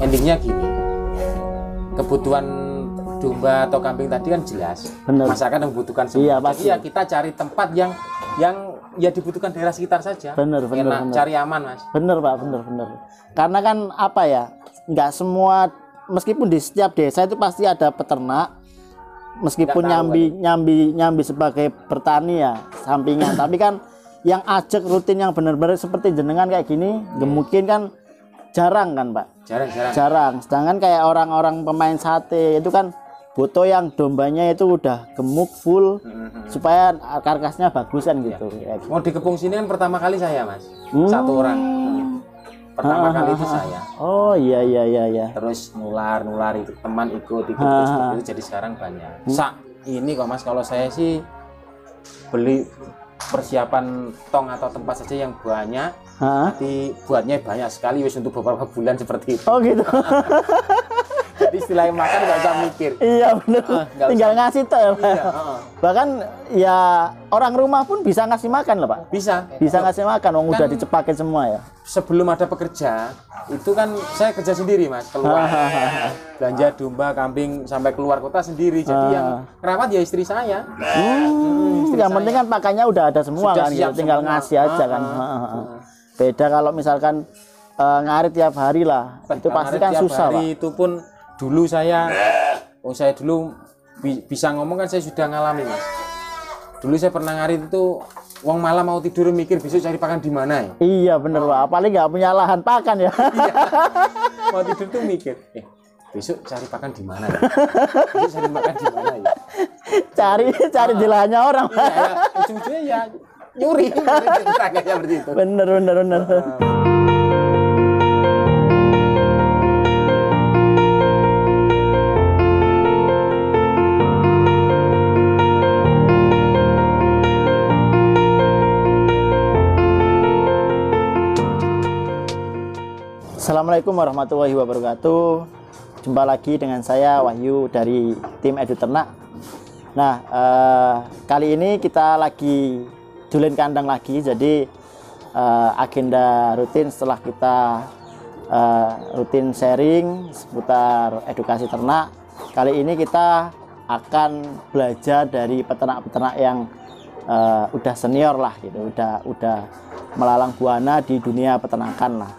endingnya gini, kebutuhan domba atau kambing tadi kan jelas. Bener. Masyarakat yang membutuhkan semua. Iya, Jadi pasti. ya kita cari tempat yang ya dibutuhkan daerah sekitar saja. Bener, Enak, bener. cari aman, Mas. Bener Pak, bener. Karena kan apa ya, nggak semua, meskipun di setiap desa itu pasti ada peternak, meskipun Nggak tahu, nyambi sebagai bertani ya sampingan, tapi kan yang ajak rutin yang benar-benar seperti jenengan kayak gini, mungkin kan jarang kan Pak, Jarang. jarang. Sedangkan kayak orang-orang pemain sate itu kan butuh yang dombanya itu udah gemuk full supaya karkasnya bagus kan gitu. Ya. Mau dikepung sini kan pertama kali saya, Mas. Satu orang. Pertama kali itu saya. Oh iya. Terus nular itu teman ikut terus seperti itu, jadi sekarang banyak. Ini kok Mas, kalau saya sih beli persiapan tong atau tempat saja yang banyak. Nanti buatnya banyak sekali wis untuk beberapa bulan seperti itu. Oh gitu. Jadi istilahnya makan nggak usah mikir. Iya benar. nggak Tinggal usah. ngasih tuh ya Pak. Iya, Bahkan ya orang rumah pun bisa ngasih makan loh Pak. bisa. Bisa ngasih makan, wong Kan- udah dicepakin semua ya. Sebelum ada pekerja, itu kan saya kerja sendiri Mas, keluar belanja domba, kambing sampai keluar kota sendiri. Jadi yang merawat ya istri saya. Istri Yang saya. penting kan pakannya udah ada semua Sudah kan, siap gitu. Tinggal semua. ngasih aja kan. Beda kalau misalkan ngarit tiap hari lah, itu pasti kan Tiap susah Pak. hari itu pun dulu saya dulu bisa ngomong kan, saya sudah ngalami Mas. Dulu saya pernah ngarit itu, wong malam mau tidur mikir besok cari pakan di mana ya. Iya bener Pak, apalagi nggak punya lahan pakan ya. Mau tidur tuh mikir, besok cari pakan di mana ya? Besok cari makan di mana ya? cari di lahannya orang Pak. Ya, ujung-ujungnya ya nyuri. Kayak seperti itu. Bener. Assalamualaikum warahmatullahi wabarakatuh. Jumpa lagi dengan saya Wahyu dari tim Edu Ternak. Nah, kali ini kita lagi dulen kandang lagi. Jadi agenda rutin setelah kita rutin sharing seputar edukasi ternak. Kali ini kita akan belajar dari peternak-peternak yang udah senior lah gitu, udah melalang buana di dunia peternakan lah.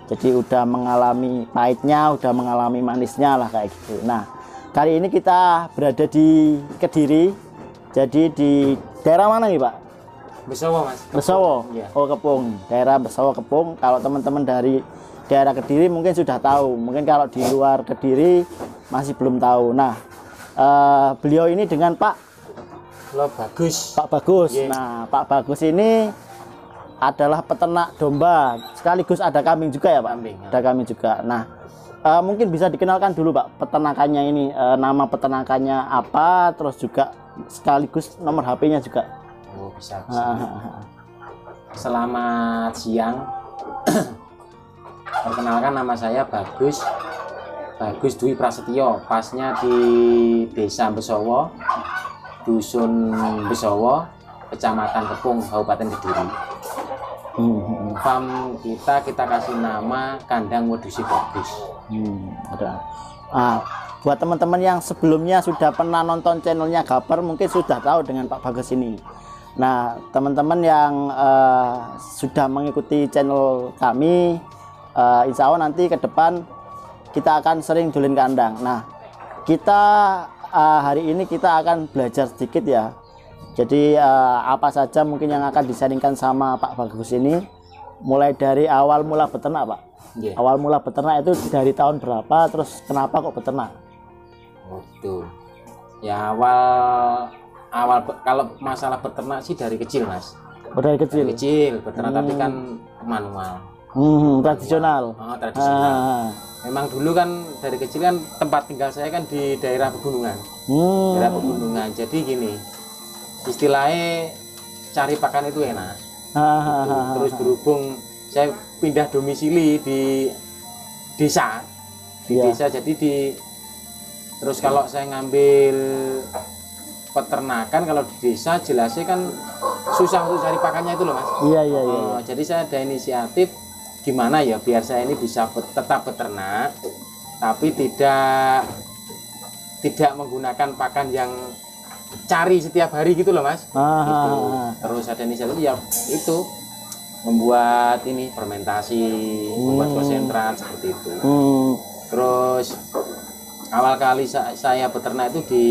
Jadi udah mengalami pahitnya, udah mengalami manisnya lah kayak gitu. Nah, kali ini kita berada di Kediri. Jadi di daerah mana nih Pak? Besowo Mas. Besowo. Iya. Oh Kepung. Daerah Besowo Kepung. Kalau teman-teman dari daerah Kediri mungkin sudah tahu. Mungkin kalau di luar Kediri masih belum tahu. Nah, beliau ini dengan Pak Bagus. Bagus. Iya. Nah, Pak Bagus ini adalah peternak domba, sekaligus ada kambing juga ya Pak? Kambing, ya. Ada kambing juga. Nah, mungkin bisa dikenalkan dulu Pak peternakannya ini, nama peternakannya apa, terus juga sekaligus nomor HP-nya juga. Oh, bisa. Selamat siang. Perkenalkan, nama saya Bagus Dwi Prasetyo. Pasnya di Desa Besowo, Dusun Besowo, Kecamatan Kepung, Kabupaten Kediri. Farm kita kasih nama Kandang Wedusi Bagus. Ada. Buat teman-teman yang sebelumnya sudah pernah nonton channelnya Gaper, mungkin sudah tahu dengan Pak Bagus ini. Nah, teman-teman yang sudah mengikuti channel kami, insya Allah nanti ke depan kita akan sering dulen kandang. Nah, kita hari ini kita akan belajar sedikit ya. Jadi apa saja mungkin yang akan disaringkan sama Pak Bagus ini, mulai dari awal mula beternak Pak. Yeah. Awal mula beternak itu dari tahun berapa, terus kenapa kok beternak? Waktu ya awal kalau masalah beternak sih dari kecil Mas. Oh, dari kecil. Dari kecil beternak, tapi kan manual. Tradisional. Tradisional. Memang dulu kan dari kecil kan tempat tinggal saya kan di daerah pegunungan. Daerah pegunungan. Jadi gini, istilahnya cari pakan itu enak. Terus berhubung saya pindah domisili di desa, desa, jadi terus kalau saya ngambil peternakan kalau di desa jelasnya kan susah untuk cari pakannya itu loh Mas. Iya. Jadi saya ada inisiatif gimana ya biar saya ini bisa tetap beternak tapi tidak menggunakan pakan yang cari setiap hari gitu loh Mas. Gitu. Terus ada inisiatif ya itu membuat ini fermentasi, membuat konsentrat seperti itu. Terus awal kali saya beternak itu di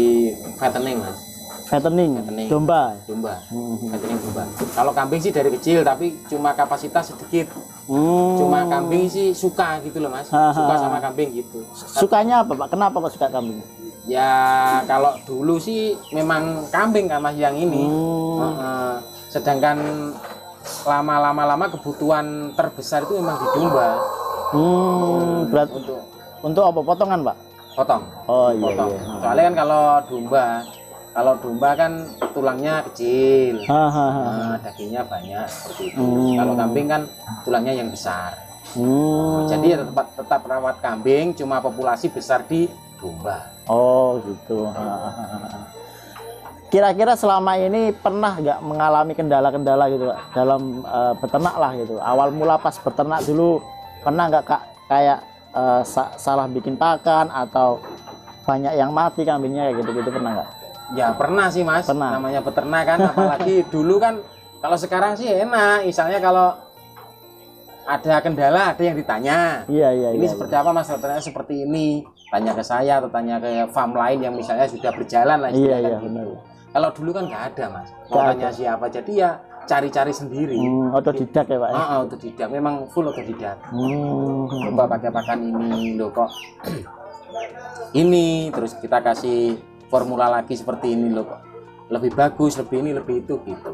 fattening Mas. Fattening, domba. Fattening domba. Kalau kambing sih dari kecil tapi cuma kapasitas sedikit. Cuma kambing sih suka gitu loh Mas. Suka sama kambing gitu. Sukanya apa Pak? Kenapa kok suka kambing? Ya kalau dulu sih memang kambing kan Mas yang ini. Sedangkan lama kebutuhan terbesar itu memang di domba. Berat untuk apa? Potongan Pak? Potong. Oh iya. Potong. Soalnya kan kalau domba kan tulangnya kecil, dagingnya banyak seperti itu. Kalau kambing kan tulangnya yang besar. Jadi ya tetap rawat kambing, cuma populasi besar di domba. Oh gitu. Kira-kira selama ini pernah nggak mengalami kendala-kendala gitu Pak, dalam beternak lah gitu? Awal mula pas beternak dulu pernah nggak Kak kayak salah bikin pakan atau banyak yang mati kambingnya kayak gitu-gitu, pernah nggak? Ya pernah sih Mas, pernah. Namanya peternak kan, apalagi dulu kan. Kalau sekarang sih enak, misalnya kalau ada kendala ada yang ditanya. Iya. Ini seperti apa Mas, ternyata seperti ini, tanya ke saya atau tanya ke farm lain yang misalnya sudah berjalan lah. Iya gitu. benar. Kalau dulu kan nggak ada Mas, mau tanya siapa, jadi ya cari-cari sendiri. Otodidak ya Pak? Otodidak, memang full otodidak. Coba pakai pakan ini loh kok ini, terus kita kasih formula lagi seperti ini loh kok lebih bagus, lebih ini, lebih itu gitu.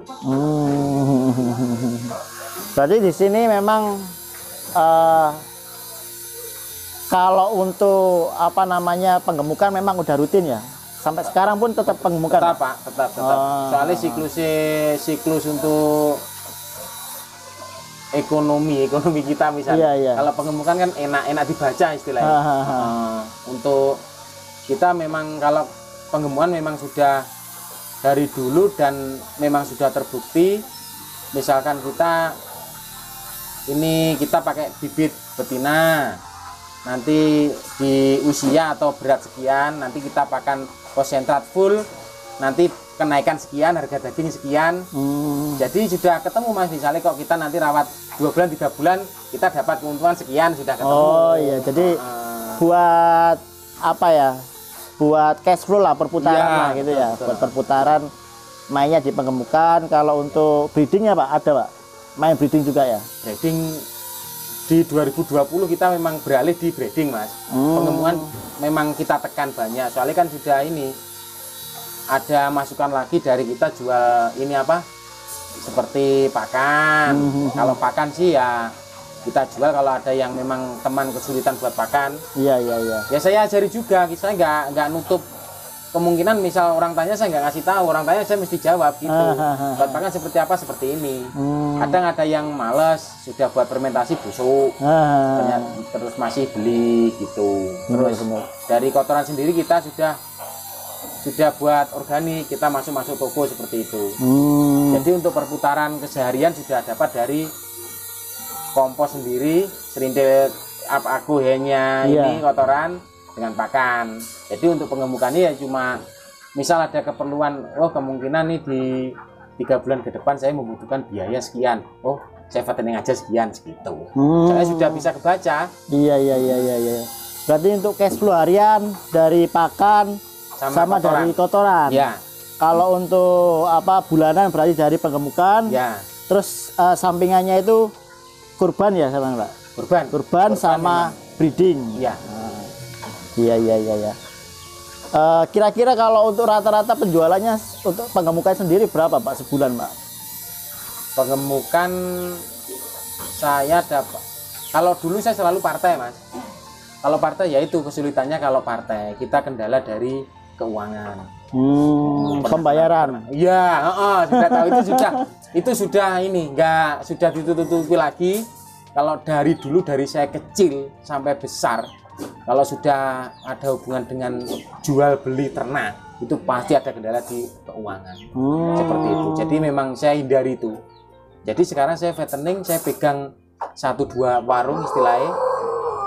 Berarti di sini memang kalau untuk apa namanya penggemukan memang udah rutin ya? Sampai sekarang pun tetap penggemukan? Tetap Pak, tetap. Soalnya siklus untuk ekonomi kita misalnya. Iya. Kalau penggemukan kan enak dibaca istilahnya. Untuk kita memang kalau penggemukan memang sudah dari dulu dan memang sudah terbukti. Misalkan kita pakai bibit betina, nanti di usia atau berat sekian, nanti kita pakan konsentrat full, nanti kenaikan sekian, harga daging sekian. Jadi sudah ketemu Mas, misalnya kok kita nanti rawat 2 bulan 3 bulan kita dapat keuntungan sekian, sudah ketemu. Oh iya, jadi buat apa ya, buat cash flow lah, perputaran lah gitu ya, buat perputaran mainnya di penggemukan. Kalau untuk breedingnya Pak, ada Pak main breeding juga ya? Breeding di 2020 kita memang beralih di breeding Mas. Penggemukan memang kita tekan banyak, soalnya kan sudah ini ada masukan lagi dari kita jual ini apa seperti pakan. Kalau pakan sih ya kita jual kalau ada yang memang teman kesulitan buat pakan. Iya. Ya saya ajari juga, saya nggak nutup kemungkinan. Misal orang tanya saya nggak ngasih tahu, orang tanya saya mesti jawab gitu. Buat pakan seperti apa, seperti ini. Kadang ada yang males sudah buat fermentasi busuk, terus masih beli gitu. Terus dari kotoran sendiri kita sudah buat organik, kita masuk toko seperti itu. Jadi untuk perputaran keseharian sudah dapat dari kompos sendiri, serintil akuhenya ini kotoran dengan pakan. Jadi untuk penggemukannya ya cuma misal ada keperluan, kemungkinan nih di 3 bulan ke depan saya membutuhkan biaya sekian, saya fattening aja sekian segitu. Saya sudah bisa kebaca. Iya. Berarti untuk cash flow harian dari pakan sama dari kotoran. Ya. Kalau untuk apa bulanan berarti dari penggemukan. Ya. Terus sampingannya itu kurban ya sama Pak? Kurban sama memang breeding. Iya. Iya. Kira-kira kalau untuk rata-rata penjualannya untuk penggemukan sendiri berapa Pak sebulan Pak? Penggemukan saya dapat, kalau dulu saya selalu partai Mas. Kalau partai ya itu kesulitannya, kalau partai kita kendala dari keuangan. Pembayaran. Iya, sudah tahu itu sudah ini sudah ditutupi lagi. Kalau dari dulu dari saya kecil sampai besar, kalau sudah ada hubungan dengan jual beli ternak itu pasti ada kendala di keuangan. Seperti itu. Jadi memang saya hindari itu. Jadi sekarang saya fattening, saya pegang 1-2 warung istilahnya,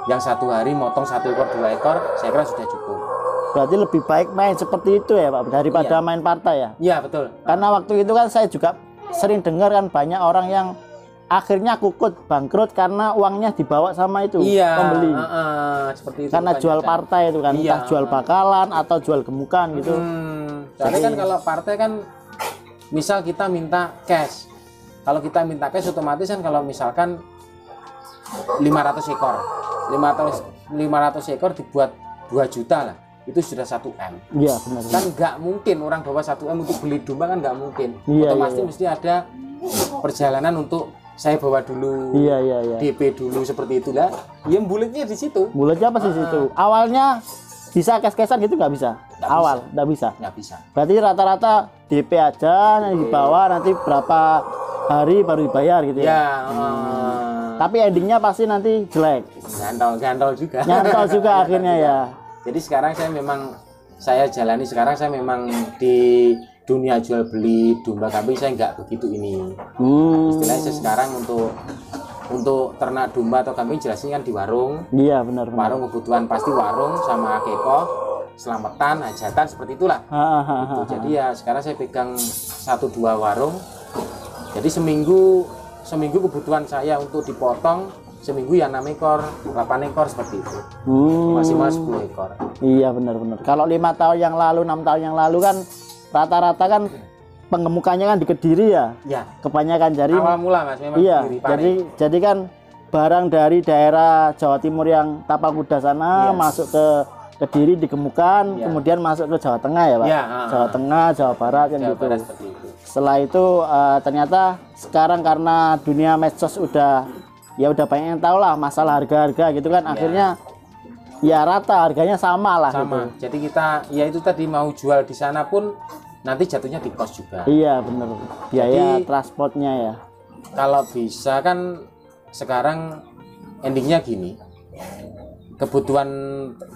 yang 1 hari motong 1 ekor 2 ekor, saya kira sudah cukup. Berarti lebih baik main seperti itu ya Pak, daripada main partai ya? Iya betul. Karena waktu itu kan saya juga sering dengar kan banyak orang yang akhirnya kukut bangkrut karena uangnya dibawa sama itu pembeli. Seperti itu. Karena jual partai itu kan, entah jual bakalan atau jual gemukan gitu. Soalnya kan kalau partai kan, misal kita minta cash. Kalau kita minta cash otomatis kan kalau misalkan 500 ekor, 500 ekor dibuat 2 juta lah. Itu sudah 1 M. Iya benar. Kan nggak mungkin orang bawa 1 M untuk beli domba, kan nggak mungkin. Iya, otomatis mesti ada perjalanan untuk saya bawa dulu, iya. DP dulu, seperti itulah. Ya bulatnya di situ. Bulatnya apa di situ? Awalnya bisa kes-kesan gitu nggak bisa? Nggak bisa. Nggak bisa. Berarti rata-rata DP aja yang dibawa, nanti berapa hari baru dibayar gitu ya? Tapi endingnya pasti nanti jelek. Gantol juga. Nyantol juga akhirnya ya. Jadi sekarang saya memang di dunia jual beli domba kambing saya nggak begitu ini. Istilahnya saya sekarang untuk ternak domba atau kambing jelasnya kan di warung. Iya benar. Warung kebutuhan pasti warung sama akeko, selamatan, hajatan, seperti itulah. Gitu. Jadi ya sekarang saya pegang 1-2 warung. Jadi seminggu kebutuhan saya untuk dipotong, seminggu ya 6 ekor, 8 ekor seperti itu. Maksimal 10 ekor. Iya benar. Kalau 5 tahun yang lalu, 6 tahun yang lalu kan rata-rata kan pengemukannya kan di Kediri ya. Iya. Kebanyakan jadi awal mula Mas memang iya, Kediri. jadi kan barang dari daerah Jawa Timur yang Tapal Kuda sana masuk ke Kediri digemukan, kemudian masuk ke Jawa Tengah ya Pak. Jawa Tengah, Jawa Barat kan gitu. Itu. Setelah itu ternyata sekarang karena dunia medsos udah banyak yang tahu lah masalah harga-harga gitu kan, akhirnya ya rata harganya sama lah gitu. Jadi kita ya itu tadi mau jual di sana pun nanti jatuhnya di kos juga. Iya bener, biaya transportnya ya. Kalau bisa kan sekarang endingnya gini, kebutuhan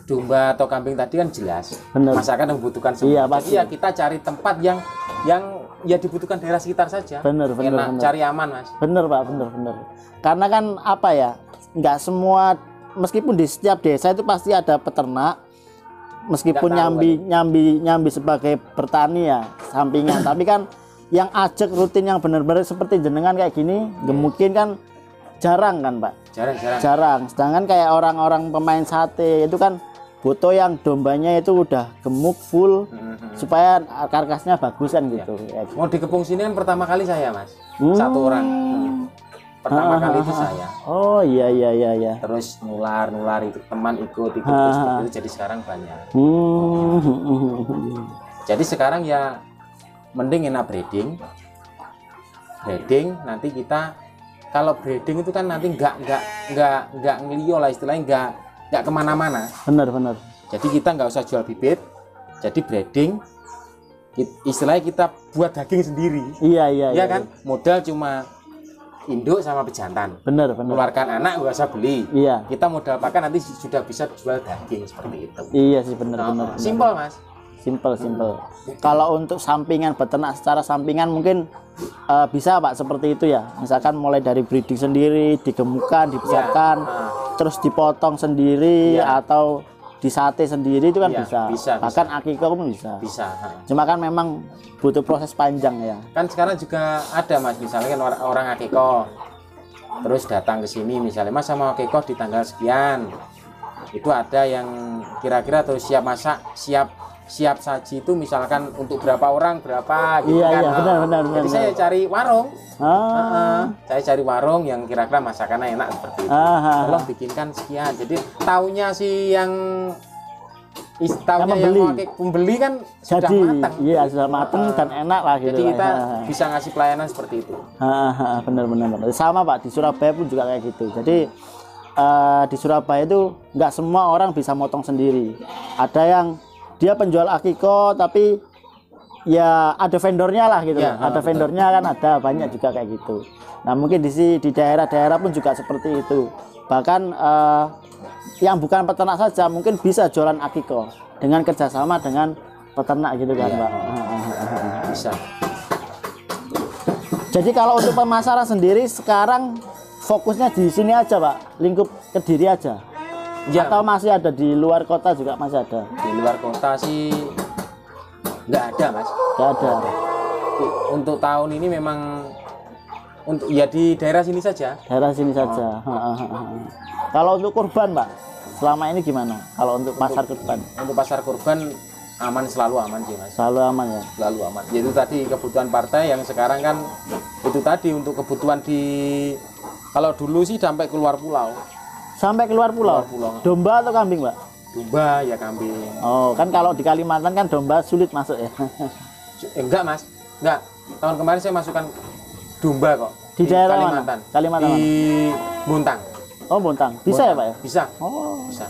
domba atau kambing tadi kan jelas. Bener. Masyarakat membutuhkan semua. Iya, jadi ya kita cari tempat yang ya dibutuhkan daerah sekitar saja. Bener. Cari aman Mas. Bener Pak, bener. Karena kan apa ya, nggak semua, meskipun di setiap desa itu pasti ada peternak, meskipun nyambi sebagai bertani ya sampingan, tapi kan yang ajak rutin yang benar-benar seperti jenengan kayak gini, gemukin kan jarang kan Pak. Jarang. Sedangkan kayak orang-orang pemain sate itu kan butuh yang dombanya itu udah gemuk full supaya karkasnya bagus kan gitu. Mau dikepung sini kan pertama kali saya Mas, 1 orang. Pertama kali itu saya. Oh iya. Terus nular itu teman ikut terus seperti itu, jadi sekarang banyak. Jadi sekarang ya mending enak breeding nanti kita kalau breeding itu kan nanti nggak ngelio lah istilahnya, nggak kemana-mana. Benar. Jadi kita nggak usah jual bibit, jadi breeding istilahnya kita buat daging sendiri. Iya kan. Modal cuma induk sama pejantan. Benar. Mengeluarkan anak nggak usah beli. Iya. Kita modal pakan nanti sudah bisa jual daging seperti itu. Iya sih benar. Simpel Mas. Simpel. Kalau untuk sampingan beternak secara sampingan mungkin bisa Pak seperti itu ya. Misalkan mulai dari breeding sendiri, digemukan, dibesarkan, terus dipotong sendiri atau disate sendiri itu kan bisa. Bahkan akikah pun bisa. Cuma kan memang butuh proses panjang ya. Kan sekarang juga ada Mas, misalnya kan orang akikah terus datang ke sini misalnya, Mas sama akikah di tanggal sekian. Itu ada yang kira-kira terus siap masak, siap saji itu misalkan untuk berapa orang berapa gitu kan. Iya, benar. Jadi saya cari warung. Saya cari warung yang kira-kira masakannya enak seperti itu. Tolong bikinkan sekian. Jadi taunya si yang pembeli kan sudah matang. Iya, sudah matang dan enak lah gitu. Jadi kita bisa ngasih pelayanan seperti itu. Benar. Sama Pak, di Surabaya pun juga kayak gitu. Jadi di Surabaya itu nggak semua orang bisa motong sendiri. Ada yang dia penjual akikah tapi ya ada vendornya lah gitu. Ada vendornya kan, ada banyak juga kayak gitu. Nah mungkin di daerah-daerah pun juga seperti itu. Bahkan yang bukan peternak saja mungkin bisa jualan akikah dengan kerjasama dengan peternak gitu kan Pak. Bisa. Jadi kalau untuk pemasaran sendiri sekarang fokusnya di sini aja Pak, lingkup Kediri aja? Ya, Atau masih ada di luar kota juga masih ada? di luar kota sih nggak ada Mas. Nggak ada. Untuk tahun ini memang untuk ya di daerah sini saja. Daerah sini saja. Kalau untuk kurban Pak, selama ini gimana? Kalau untuk pasar kurban? Untuk pasar kurban aman, selalu aman sih Mas. Selalu aman ya? Selalu aman. Yaitu tadi kebutuhan partai yang sekarang kan itu tadi untuk kebutuhan di, kalau dulu sih sampai keluar pulau. Sampai keluar pulau? Keluar pulau. Domba atau kambing Pak? Domba ya kambing. Oh, kan kalau di Kalimantan kan domba sulit masuk ya? Enggak Mas, enggak. Tahun kemarin saya masukkan domba kok. Di daerah Kalimantan. mana? Kalimantan di mana? Bontang. Oh, Bontang. Bisa ya Pak ya? Bisa. Oh. Bisa.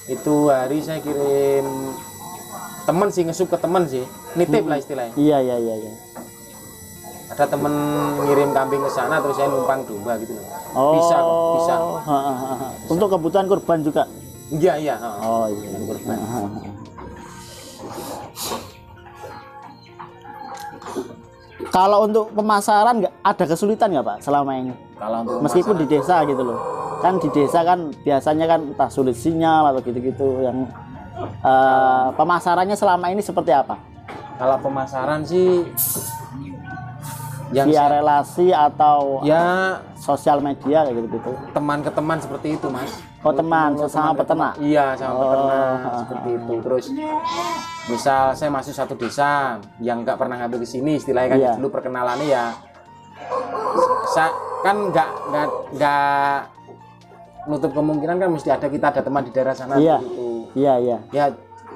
Itu hari saya kirim temen sih, ngesup ke temen sih, nitip lah istilahnya. Iya. Ada temen ngirim kambing ke sana terus saya numpang domba gitu loh. Oh. Bisa kok, bisa. Untuk kebutuhan kurban juga? Iya. Oh iya. Kurban. Kalau untuk pemasaran nggak ada kesulitan nggak Pak selama ini? Kalau untuk Meskipun di desa gitu loh, kan di desa kan biasanya kan entah sulit sinyal atau gitu-gitu yang pemasarannya selama ini seperti apa? kalau pemasaran sih yang Via relasi atau ya sosial media kayak gitu-gitu? teman ke teman seperti itu Mas. Oh teman, sesama ke peternak? teman. Iya, sama peternak Oh. seperti itu. Terus misal saya masuk satu desa yang nggak pernah ngambil ke sini, istilahnya kan Iya. dulu perkenalannya ya kan nggak nutup kemungkinan kan mesti kita ada teman di daerah sana Iya. gitu. Iya. Ya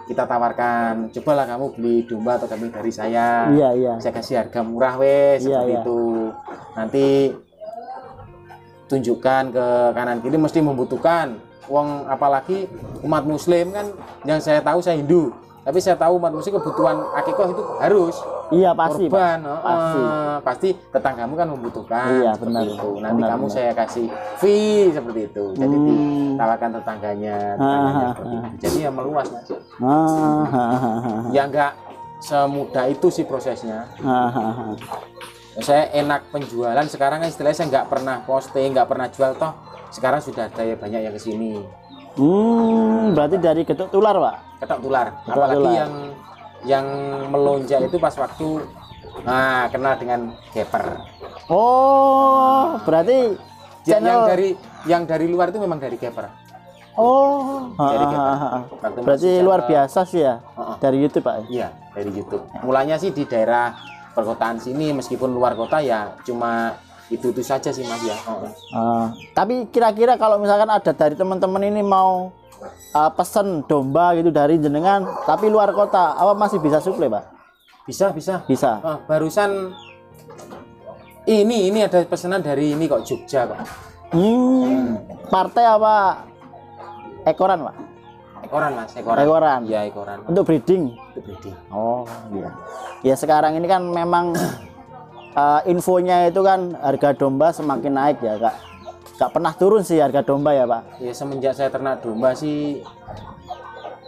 kita tawarkan, cobalah kamu beli domba atau kambing dari saya. Iya. Saya kasih harga murah wes Iya, seperti iya. itu. Nanti tunjukkan ke kanan kiri mesti membutuhkan uang, apalagi umat muslim kan, yang saya tahu saya Hindu, tapi saya tahu umat muslim kebutuhan akikah itu harus Iya pasti korban. Pak. Pasti tetanggamu kan membutuhkan. Iya, seperti benar. itu. Nanti Benar, kamu benar. saya kasih fee seperti itu, jadi ditawarkan tetangganya seperti itu. Jadi ya meluas Mas. Ya nggak semudah itu sih prosesnya. Saya enak penjualan sekarang kan, istilahnya saya nggak pernah posting, nggak pernah jual, toh sekarang sudah ada ya banyak yang kesini. Berarti dari getuk tular Pak? Ketok tular. Ketok Apalagi tular. yang melonjak itu pas waktu kenal dengan Gapper. Oh, berarti channel yang dari luar itu memang dari Gapper. Oh, Dari Gapper. Waktu berarti masih luar channel- biasa sih ya dari YouTube Pak? Iya, dari YouTube. Mulanya sih di daerah perkotaan sini, meskipun luar kota ya cuma itu saja sih Mas ya. Tapi kira-kira kalau misalkan ada dari teman-teman ini mau pesen domba gitu dari jenengan, tapi luar kota, apa masih bisa suplai Pak? Bisa. Bisa. Barusan ini ada pesanan dari ini kok, Jogja kok. Partai apa ekoran Pak? Ekoran Mas, ekoran. Ekoran. Iya, ekoran. Untuk breeding. Itu breeding. Oh iya. Ya sekarang ini kan memang infonya itu kan harga domba semakin naik ya Kak. Gak pernah turun sih harga domba ya Pak. Ya semenjak saya ternak domba sih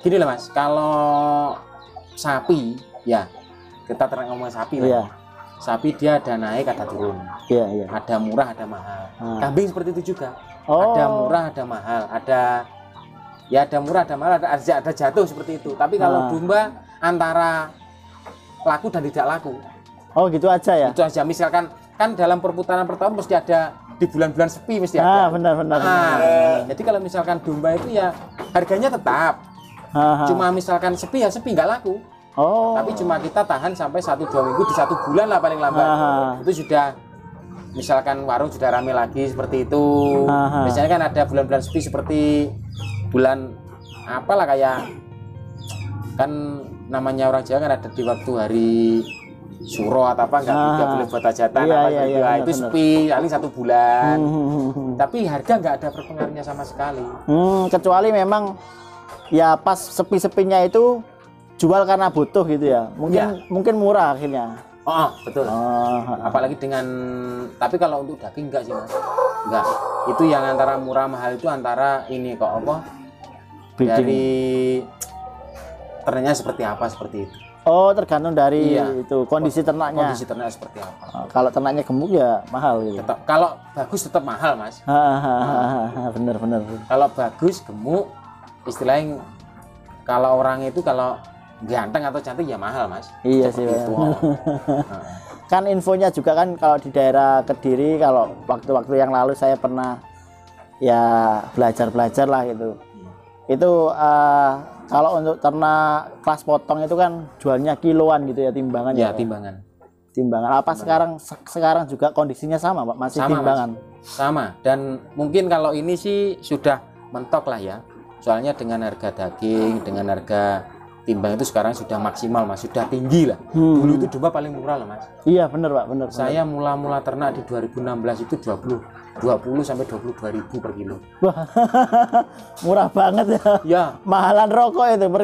gini lah Mas, kalau sapi ya kita ternak ngomong sapi lah. Iya. Sapi dia ada naik ada turun. Iya. Ada murah ada mahal. Kambing seperti itu juga. Oh. Ada murah ada mahal. Ada murah ada mahal, ada jatuh seperti itu. Tapi kalau domba antara laku dan tidak laku. Oh gitu aja ya. Itu aja, misalkan kan dalam perputaran per tahun mesti ada, di bulan-bulan sepi mesti ada. Benar. Jadi kalau misalkan domba itu ya harganya tetap. Cuma misalkan sepi ya sepi, nggak laku. Oh. Tapi cuma kita tahan sampai 1-2 minggu, di 1 bulan lah paling lambat. Itu sudah, misalkan warung sudah rame lagi seperti itu. Biasanya kan ada bulan-bulan sepi seperti bulan apalah, kayak kan namanya orang Jawa kan ada di waktu hari Suro atau apa, nggak boleh buat hajatan itu benar. sepi paling 1 bulan. Tapi harga nggak ada berpengaruhnya sama sekali. Kecuali memang ya pas sepi-sepinya itu jual karena butuh gitu ya. Mungkin murah akhirnya. Betul. Apalagi dengan, tapi kalau untuk daging enggak sih Mas. Enggak. Itu yang antara murah mahal itu antara ini kok apa? Breeding. Dari ternaknya seperti apa, seperti itu. Oh, tergantung dari Iya. itu kondisi ternaknya. Kondisi ternak seperti apa. Kalau ternaknya gemuk ya mahal gitu. Tetap, kalau bagus tetap mahal mas. Bener bener. Kalau bagus gemuk, istilahnya kalau orang itu kalau ganteng atau cantik ya mahal mas. Iya sih. Itu. Kan infonya juga kan kalau di daerah Kediri, kalau waktu-waktu yang lalu saya pernah ya belajar lah gitu. Itu kalau untuk ternak kelas potong itu kan jualnya kiloan gitu ya, timbangan Ya, ya. Timbangan apa sekarang juga kondisinya sama Pak, masih sama, timbangan. Mas. Sama, dan mungkin kalau ini sih sudah mentok lah ya. Soalnya dengan harga daging, dengan harga timbang itu sekarang sudah maksimal mas, sudah tinggi lah. Dulu itu domba paling murah lah mas. Iya bener Pak, bener. Saya mula-mula ternak di 2016 itu 20 sampai 22.000 per kilo. Wah, murah banget ya. Ya. Mahalan rokok itu per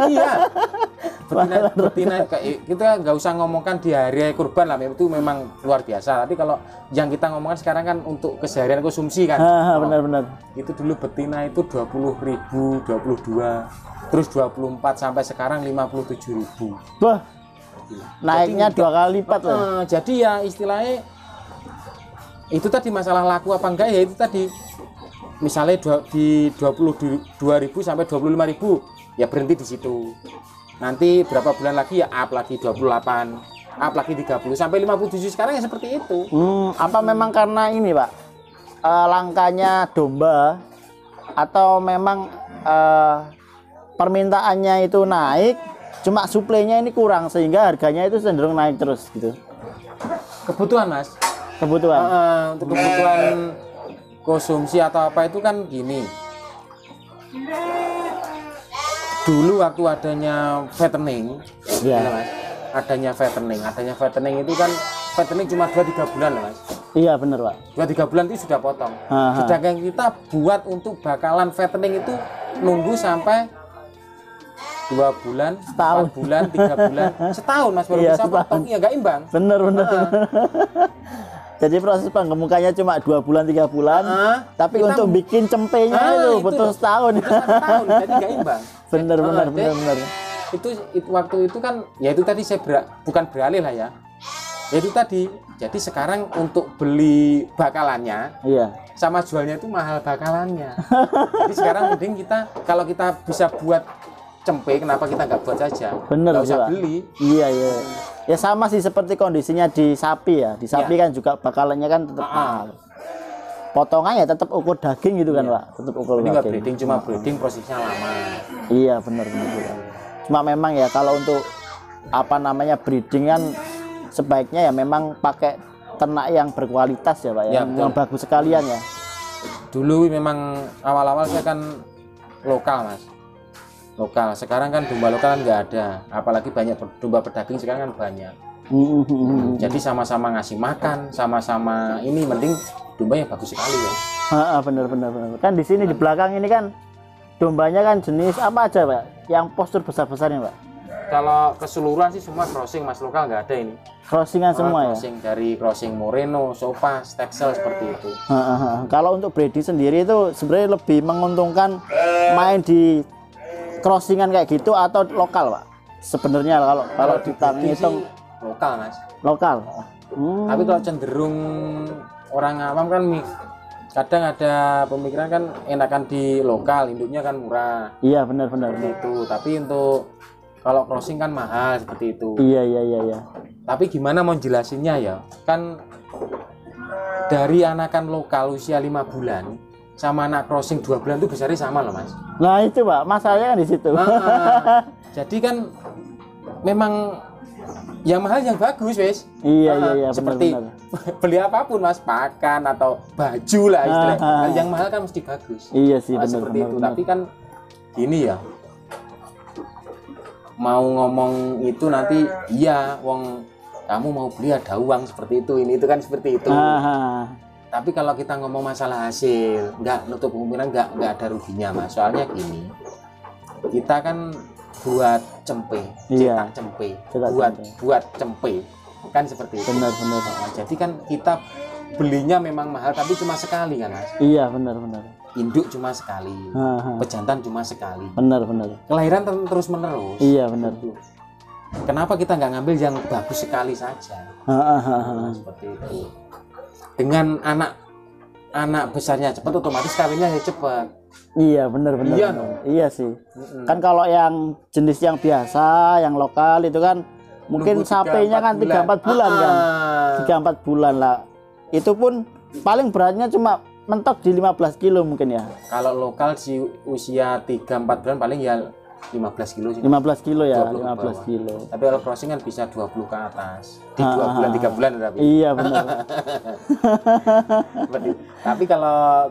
Iya. Betina kayak kita nggak usah ngomongkan di hari kurban lah, itu memang luar biasa. Tapi kalau yang kita ngomongkan sekarang kan untuk keseharian konsumsi kan. Benar-benar. Itu dulu betina itu 20.000, 22, terus 24 sampai sekarang 57.000. Wah, naiknya jadi, 2 kali lipat ya. Jadi ya istilahnya itu tadi masalah laku apa enggak ya, itu tadi misalnya di 22.000 sampai 25.000 ya berhenti di situ. Nanti berapa bulan lagi ya up lagi 28, up lagi 30 sampai 57 sekarang ya seperti itu. Apa memang karena ini Pak, langkanya domba atau memang permintaannya itu naik, cuma suplainya ini kurang sehingga harganya itu cenderung naik terus gitu? Kebutuhan mas. Kebutuhan. Untuk kebutuhan konsumsi atau apa itu kan gini. Dulu waktu adanya fattening, ya. Mas, adanya fattening itu kan fattening cuma 2-3 bulan loh mas. Iya benar Pak. 2-3 bulan itu sudah potong. Sedangkan kita buat untuk bakalan fattening itu nunggu sampai 2 bulan, setahun, 4 bulan, 3 bulan, setahun mas baru bisa potong. Iya nggak imbang. Bener. Jadi proses penggemukannya cuma 2 bulan 3 bulan, tapi untuk bikin cempenya itu butuh setahun. Setahun, jadi nggak imbang. Bener. Itu waktu itu kan, ya itu tadi saya bukan beralih lah ya. Ya itu tadi. Jadi sekarang untuk beli bakalannya, iya, sama jualnya itu mahal bakalannya. Jadi sekarang mending kita, kalau kita bisa buat cempe, kenapa kita nggak buat saja? Bener, nggak usah beli. Iya. Ya sama sih seperti kondisinya di sapi ya. Di sapi kan juga bakalannya kan tetap mahal. Potongannya tetap ukur daging gitu kan Pak. Tetap ukur daging. Ini nggak breeding, cuma breeding prosesnya lama. Iya benar. Cuma memang ya kalau untuk apa namanya breeding kan sebaiknya ya memang pakai ternak yang berkualitas ya Pak ya. Yang bagus sekalian ya. Dulu memang awal-awal saya kan lokal mas. Lokal, sekarang kan domba lokal kan nggak ada, apalagi banyak domba pedaging sekarang kan banyak. Jadi sama-sama ngasih makan, sama-sama ini, mending domba yang bagus sekali ya. Bener. Kan di sini di belakang ini kan dombanya kan jenis apa aja Pak? Yang postur besar-besarnya Pak? Kalau keseluruhan sih semua crossing mas, lokal nggak ada ini. Crossingan semua crossing, ya? Dari crossing Moreno, Sopas, Texel seperti itu. Kalau untuk breeding sendiri itu sebenarnya lebih menguntungkan main di crossingan kayak gitu atau lokal Pak? Sebenarnya kalau kita ngitung lokal mas. Lokal. Tapi kalau cenderung orang awam kan kadang ada pemikiran kan enakan di lokal, induknya kan murah. Iya benar. Itu. Tapi untuk kalau crossing kan mahal seperti itu. Iya. Tapi gimana mau jelasinnya ya? Kan dari anakan lokal usia 5 bulan sama anak crossing 2 bulan itu besarnya sama loh mas. Nah itu Pak, masalahnya kan di situ. Jadi kan memang yang mahal yang bagus wes. Iya. Seperti benar. beli apapun mas, pakan atau baju lah istilahnya. Yang mahal kan mesti bagus. Iya sih benar. Seperti itu. Tapi kan gini ya, mau ngomong itu nanti iya, wong kamu mau beli ada uang seperti itu, ini itu kan seperti itu. Tapi kalau kita ngomong masalah hasil, nggak nutup kemungkinan nggak ada ruginya mas. Soalnya gini, kita kan buat cempe, cetak cempe, buat cempe, kan seperti itu. Benar. Nah, jadi kan kita belinya memang mahal, tapi cuma sekali kan mas. Iya benar. Induk cuma sekali, pejantan cuma sekali. Benar. Kelahiran terus menerus. Iya benar. kenapa kita nggak ngambil yang bagus sekali saja? Seperti itu. Dengan anak besarnya cepat, otomatis kawinnya cepat. Iya, benar. Iya, iya sih. Kan kalau yang jenis yang biasa, yang lokal itu kan mungkin sapenya kan 3-4 bulan kan. 3-4 bulan lah. Itu pun paling beratnya cuma mentok di 15 kilo mungkin ya. Kalau lokal di usia 3-4 bulan paling ya 15 kilo sih. 15 kilo ya, 15 kilo. Tapi kalau crossing kan bisa 20 ke atas. Di 2 bulan, 3 bulan tapi. Iya, benar. Tapi kalau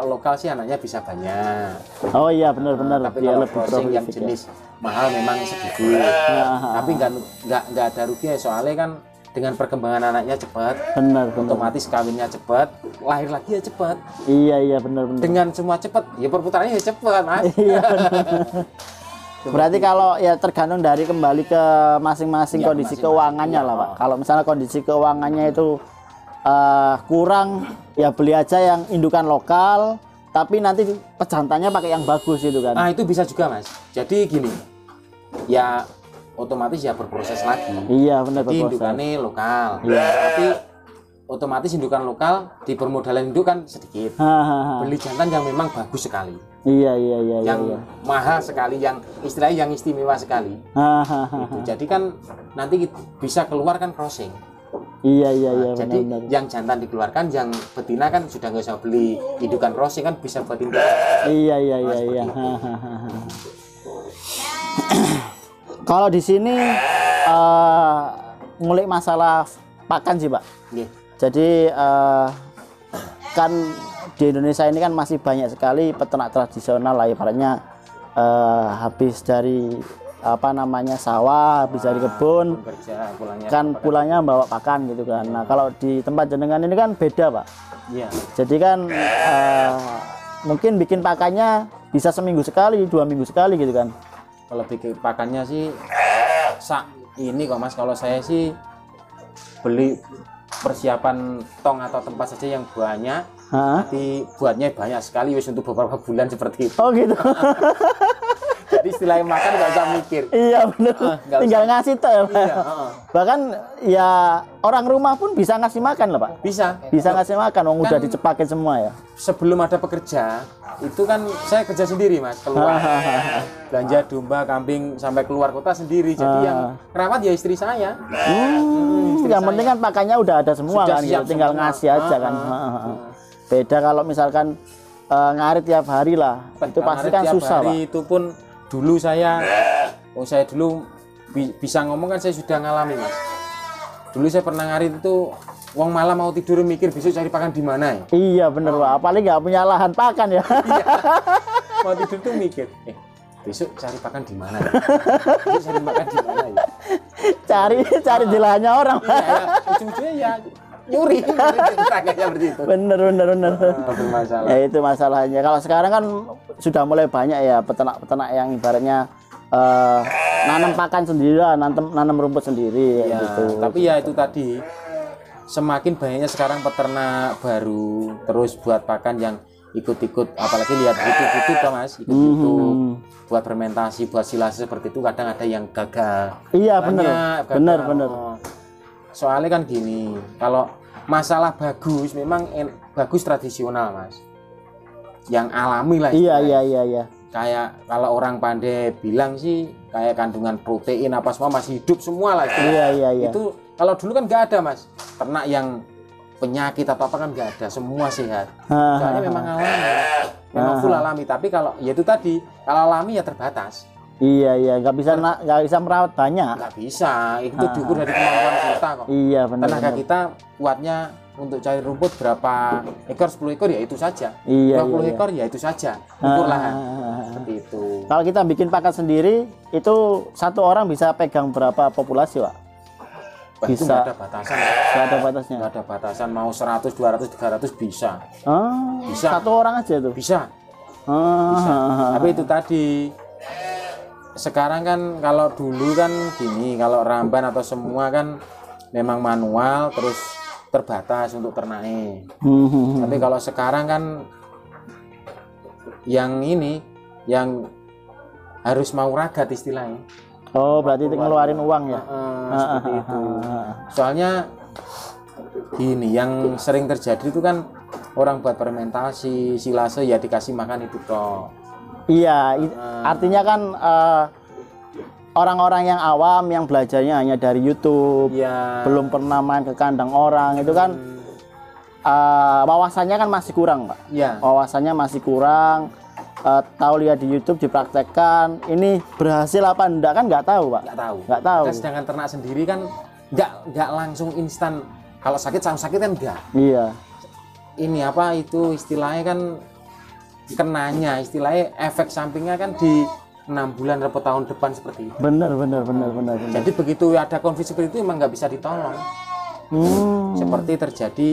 lokal sih anaknya bisa banyak. Oh iya, benar. Tapi kalau crossing yang jenis mahal memang sedikit. Tapi nggak ada rugi ya, soalnya kan dengan perkembangan anaknya cepat, benar. otomatis kawinnya cepat, lahir lagi ya cepat. Iya, benar. Dengan semua cepat, ya perputarannya ya cepat, Mas. Iya. Berarti kalau ya tergantung dari kembali ke masing-masing ya, kondisi keuangannya lah, Pak. Kalau misalnya kondisi keuangannya itu kurang, ya beli aja yang indukan lokal, tapi nanti pejantannya pakai yang bagus itu kan. Nah, itu bisa juga, Mas. Jadi gini, ya otomatis ya berproses lagi. Iya, benar, jadi indukannya lokal. Iya. Tapi otomatis indukan lokal di permodalan induk kan sedikit. Beli jantan yang memang bagus sekali. Iya. Yang mahal sekali, yang istilahnya yang istimewa sekali. Gitu. Jadi kan nanti bisa keluar kan crossing. Iya. Jadi benar. yang jantan dikeluarkan, yang betina kan sudah nggak usah beli indukan crossing kan bisa buat induk. Iya. Kalau di sini ngulik masalah pakan sih, Pak. Yeah. Jadi kan di Indonesia ini kan masih banyak sekali peternak tradisional lah, ibaratnya habis dari sawah, habis dari kebun, pulangnya bawa pakan gitu kan. Nah, kalau di tempat jenengan ini kan beda, Pak. Iya. Jadi kan mungkin bikin pakannya bisa seminggu sekali, 2 minggu sekali gitu kan. Kalau bikin pakannya sih ini kok, Mas, kalau saya sih beli persiapan tong atau tempat saja yang banyak, nanti buatnya banyak sekali wis untuk beberapa bulan seperti itu. Oh gitu. Jadi istilahnya makan nggak usah mikir. Iya, benar. Tinggal ngasih tuh ya, Pak. Iya, bahkan ya orang rumah pun bisa ngasih makan lah, Pak. Bisa ngasih makan, udah dicepakin semua ya. Sebelum ada pekerja itu kan saya kerja sendiri, Mas, keluar belanja domba, kambing sampai keluar kota sendiri. Jadi yang rawat ya istri saya. Yang penting kan pakannya udah ada semua kan, gitu. Tinggal ngasih aja kan. Beda kalau misalkan ngarit tiap hari lah, itu pasti kan susah, Pak. Itu pun dulu saya dulu bisa ngomong kan, saya sudah ngalami, Mas. Dulu saya pernah ngarit itu wong malam mau tidur mikir besok cari pakan di mana ya. Iya bener, Pak. Apalagi nggak punya lahan pakan ya. Iya. Mau tidur tuh mikir, besok cari pakan di mana ya? Besok cari makan di mana ya? Cari di lahannya orang. Iya, ujung-ujungnya ya nyuri. Seperti itu. Bener. Masalah. Ya itu masalahnya. Kalau sekarang kan sudah mulai banyak ya peternak-peternak yang ibaratnya nanam pakan sendiri lah, nanam rumput sendiri ya, gitu. Tapi ya itu tadi, semakin banyaknya sekarang peternak baru terus buat pakan yang ikut-ikut, apalagi lihat YouTube Pak, Mas, ikut-ikut buat fermentasi, buat silase seperti itu, kadang ada yang gagal. Iya, bener. Soalnya kan gini, kalau masalah bagus memang bagus tradisional, Mas, yang alami lah. Iya. Kayak kalau orang pandai bilang sih kayak kandungan protein apa semua masih hidup semua lah. Iya. Itu kalau dulu kan nggak ada, Mas, ternak yang penyakit atau apa kan nggak ada, semua sehat. Soalnya memang alami, memang full alami. Tapi kalau ya itu tadi, kalau alami ya terbatas. Iya, nggak bisa merawat banyak. Nggak bisa, itu diukur dari kemampuan kita kok. Iya, benar. Tenaga kita kuatnya untuk cari rumput berapa ekor, 10 ekor ya itu saja. 20 ekor ya itu saja. Ukur lahan. Seperti itu. Kalau kita bikin pakan sendiri, itu satu orang bisa pegang berapa populasi, Pak? Bisa. Nggak ada batasan. Nggak ada batasnya. Nggak ada batasan, mau 100, 200, 300 bisa. Bisa. Satu orang aja tuh. Bisa. Bisa. Tapi itu tadi, sekarang kan kalau dulu kan gini, kalau ramban atau semua kan memang manual, terus terbatas untuk ternaknya. Tapi kalau sekarang kan yang ini, yang harus mau ragat istilahnya. Oh, berarti itu ngeluarin uang ya? Seperti itu. Soalnya gini, yang sering terjadi itu kan orang buat fermentasi, silase ya dikasih makan itu toh. Iya, artinya kan orang-orang yang awam yang belajarnya hanya dari YouTube, Ya. belum pernah main ke kandang orang, itu kan wawasannya kan masih kurang, Pak. Ya. Wawasannya masih kurang. Tahu lihat di YouTube dipraktekkan, ini berhasil apa enggak kan nggak tahu, Pak. Nggak tahu. Dan sedangkan ternak sendiri kan nggak langsung instan. Kalau sakit sama sakit kan enggak. Iya. Ini apa itu istilahnya kan kenanya, istilahnya efek sampingnya kan di 6 bulan atau tahun depan seperti itu. Benar. Jadi begitu ada konflik seperti itu emang nggak bisa ditolong. Seperti terjadi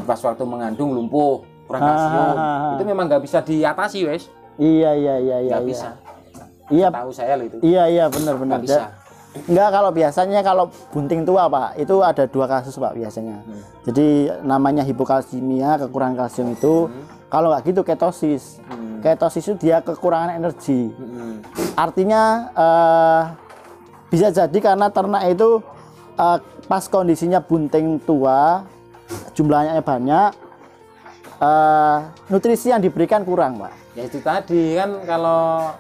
pas waktu mengandung lumpuh, kurang kalsium, itu memang nggak bisa diatasi, wes. Iya. Nggak bisa. Iya. Tahu saya loh itu. Iya, benar. Nggak bisa. Enggak, kalau biasanya kalau bunting tua, Pak, itu ada 2 kasus, Pak, biasanya. Jadi namanya hipokalsemia, kekurangan kalsium itu. Kalau nggak gitu ketosis. Ketosis itu dia kekurangan energi. Artinya bisa jadi karena ternak itu pas kondisinya bunting tua, jumlahnya banyak, nutrisi yang diberikan kurang, Pak. Ya itu tadi kan kalau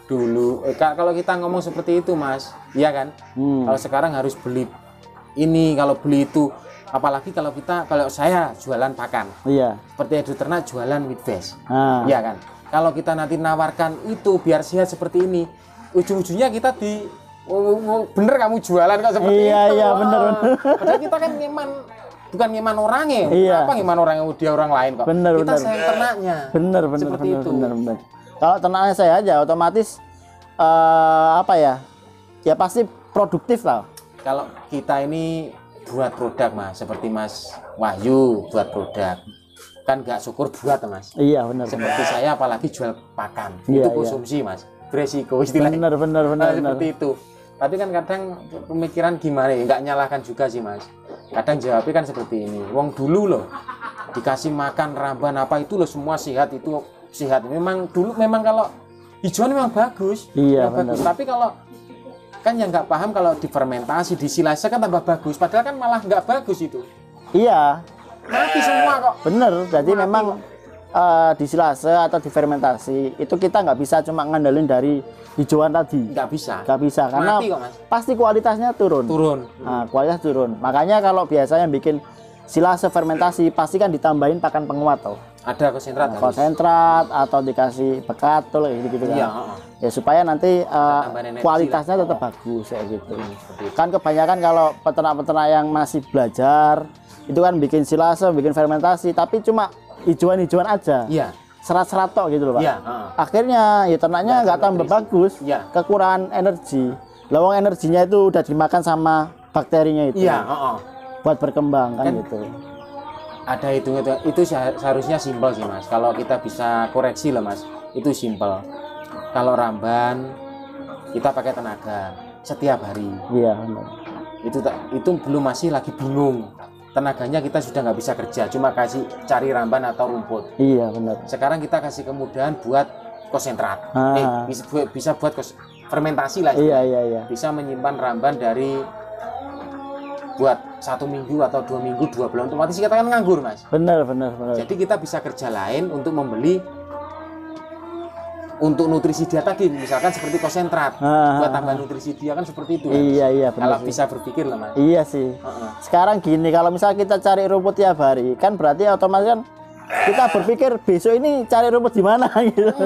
dulu kalau kita ngomong seperti itu, Mas, iya kan? Kalau sekarang harus beli ini, kalau beli itu, apalagi kalau saya jualan pakan. Iya. Seperti Edu Ternak jualan Wheatbase. Iya kan? Kalau kita nanti nawarkan itu biar sehat seperti ini, ujung-ujungnya kita bener kamu jualan kok seperti itu. Iya, bener. Padahal kita kan bukan ngeman orangnya. Iya. Kenapa ngeman orangnya dia orang lain kok? Kita sayang ternaknya. Bener. Kalau ternaknya saya aja otomatis ya pasti produktif lah. Kalau kita ini buat produk, Mas, seperti Mas Wahyu buat produk, kan nggak syukur buat, Mas. Iya, benar. Seperti saya apalagi jual pakan, iya, itu konsumsi, Mas, beresiko istilahnya. Benar. Seperti itu. Tapi kan kadang pemikiran gimana ya, nggak nyalahkan juga sih, Mas. Kadang jawabnya kan seperti ini, wong dulu loh dikasih makan ramban apa itu loh semua sehat, itu sehat. Memang dulu kalau hijauan memang bagus. Iya, bagus. Tapi kalau kan yang nggak paham kalau difermentasi, disilase kan tambah bagus. Padahal kan malah nggak bagus itu. Iya. Mati semua kok. Bener. Jadi memang disilase atau difermentasi itu kita nggak bisa cuma ngandelin dari hijauan tadi. Nggak bisa karena mati kok, Mas. Pasti kualitasnya turun. Nah, kualitas turun. Makanya kalau biasanya bikin silase fermentasi pasti kan ditambahin pakan penguat toh. Ada konsentrat atau dikasih bekatul gitu kan. Iya, ya supaya nanti kualitasnya tetap bagus kayak gitu. Kan kebanyakan kalau peternak-peternak yang masih belajar itu kan bikin silase, bikin fermentasi tapi cuma hijauan-hijauan aja. Iya. Serat-serat tok gitu loh, Pak. Iya, akhirnya ya ternaknya nggak tambah bagus. Iya. Kekurangan energi. Lawang energinya itu udah dimakan sama bakterinya itu. Iya, buat berkembang kan gitu. Ada itu seharusnya simpel sih, Mas. Kalau kita bisa koreksi lah, Mas, itu simpel. Kalau ramban kita pakai tenaga setiap hari. Iya, benar. Itu belum, masih lagi bingung. Tenaganya kita sudah nggak bisa kerja, cuma cari ramban atau rumput. Iya, benar. Sekarang kita kasih kemudahan buat konsentrat. Bisa buat fermentasi lah. Iya. Bisa menyimpan ramban dari buat 1 minggu atau 2 minggu, 2 bulan, otomatis kita kan nganggur, Mas. Benar. Jadi kita bisa kerja lain untuk membeli untuk nutrisi dia tadi, misalkan seperti konsentrat buat tambah nutrisi dia kan seperti itu. Iya, benar. Kalau bisa berpikir lah, Mas. Iya sih. Sekarang gini, kalau misalnya kita cari rumput tiap hari, kan berarti otomatis kan kita berpikir besok ini cari rumput di mana gitu.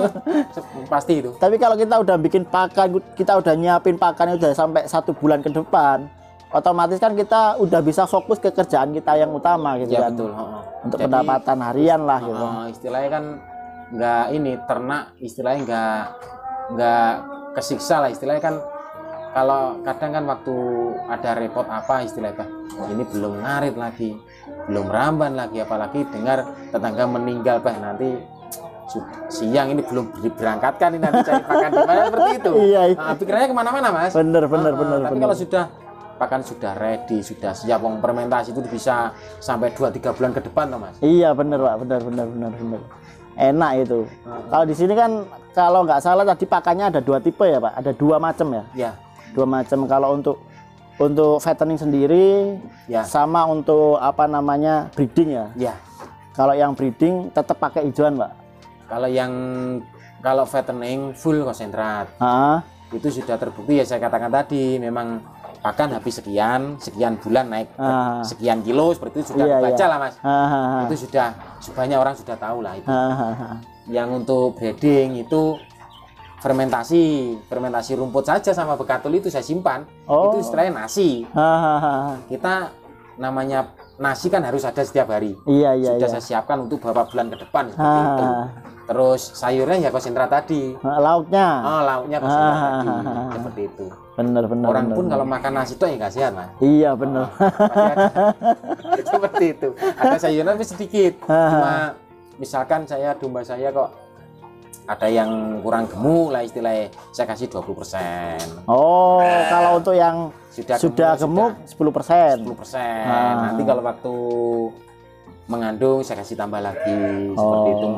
Pasti itu. Tapi kalau kita udah bikin pakan, kita udah nyiapin pakan udah sampai 1 bulan ke depan, otomatis kan kita udah bisa fokus ke kerjaan kita yang utama gitu ya, kan. Betul. Untuk jadi, pendapatan harian lah gitu. Istilahnya kan nggak ini ternak, istilahnya nggak kesiksa lah, istilahnya kan. Kalau kadang kan waktu ada repot apa istilahnya, ini belum ngarit lagi, belum ramban lagi, apalagi dengar tetangga meninggal, nanti siang ini belum diberangkatkan, ini nanti cari pakan di mana, seperti itu. Iya. Pikirannya kemana-mana, Mas. Bener. Tapi kalau sudah pakan sudah ready, sudah siap, fermentasi itu bisa sampai 2-3 bulan ke depan, Mas. Iya, bener, Pak. Bener. enak itu. Kalau di sini kan kalau nggak salah tadi pakannya ada 2 tipe ya Pak, ada 2 macam ya. Ya. 2 macam. Kalau untuk fattening sendiri, Ya. sama untuk apa namanya breeding ya. Ya. Kalau yang breeding tetap pakai hijauan Pak. Kalau fattening full konsentrat. Ah, Itu sudah terbukti ya saya katakan tadi, memang pakan habis sekian bulan naik sekian kilo seperti itu sudah Iya, dibaca iya. lah Mas. Itu sudah banyak orang sudah tahu lah itu. Yang untuk breeding itu fermentasi rumput saja sama bekatul itu saya simpan. Oh. Itu istilahnya nasi. Kita namanya nasi kan harus ada setiap hari. Iya, iya, Sudah iya. saya siapkan untuk beberapa bulan ke depan seperti itu. Terus sayurnya ya konsentrat tadi. Lauknya. Lauknya konsentrat tadi. Seperti itu. Bener. Orang pun kalau makan nasi itu ya nggak sehat Mas. Iya bener. Pasti ada. Seperti itu. Ada sayuran tapi sedikit. Cuma misalkan domba saya kok ada yang kurang gemuk lah istilahnya, saya kasih 20%. Oh, kalau untuk yang sudah gemuk 10%. 10%. Nanti kalau waktu mengandung saya kasih tambah lagi seperti itu.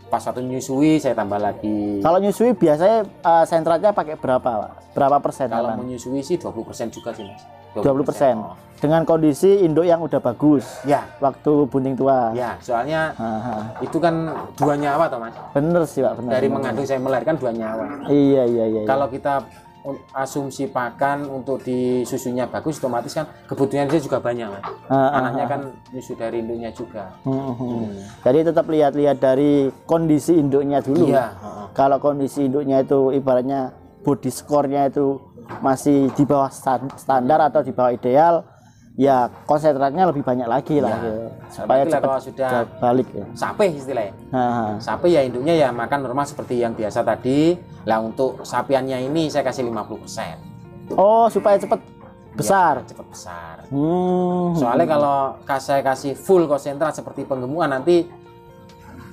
Pas waktu nyusui saya tambah lagi. Kalau nyusui biasanya sentratnya pakai berapa Pak? Berapa persen? Kalau menyusui sih 20% juga sih Mas. 20%. Dengan kondisi induk yang udah bagus. Ya. Waktu bunting tua. Ya, soalnya itu kan 2 nyawa toh Mas. Bener sih Pak, bener. Dari mengandung saya melahirkan 2 nyawa. Iya. Kalau kita asumsi pakan untuk di susunya bagus, otomatis kan kebutuhan dia juga banyak Mas. Anaknya kan nyusu dari induknya juga. Jadi tetap lihat-lihat dari kondisi induknya dulu. Iya. Kalau kondisi induknya itu ibaratnya body score-nya itu masih di bawah standar atau di bawah ideal, ya konsentratnya lebih banyak lagi lah gitu. Supaya cepat kalau sudah balik ya. Sapi istilahnya. Sapi ya induknya ya makan normal seperti yang biasa tadi. Lah untuk sapiannya ini saya kasih 50%. Oh, supaya cepat besar. Ya, cepat besar. Soalnya kalau saya kasih full konsentrat seperti penggemukan nanti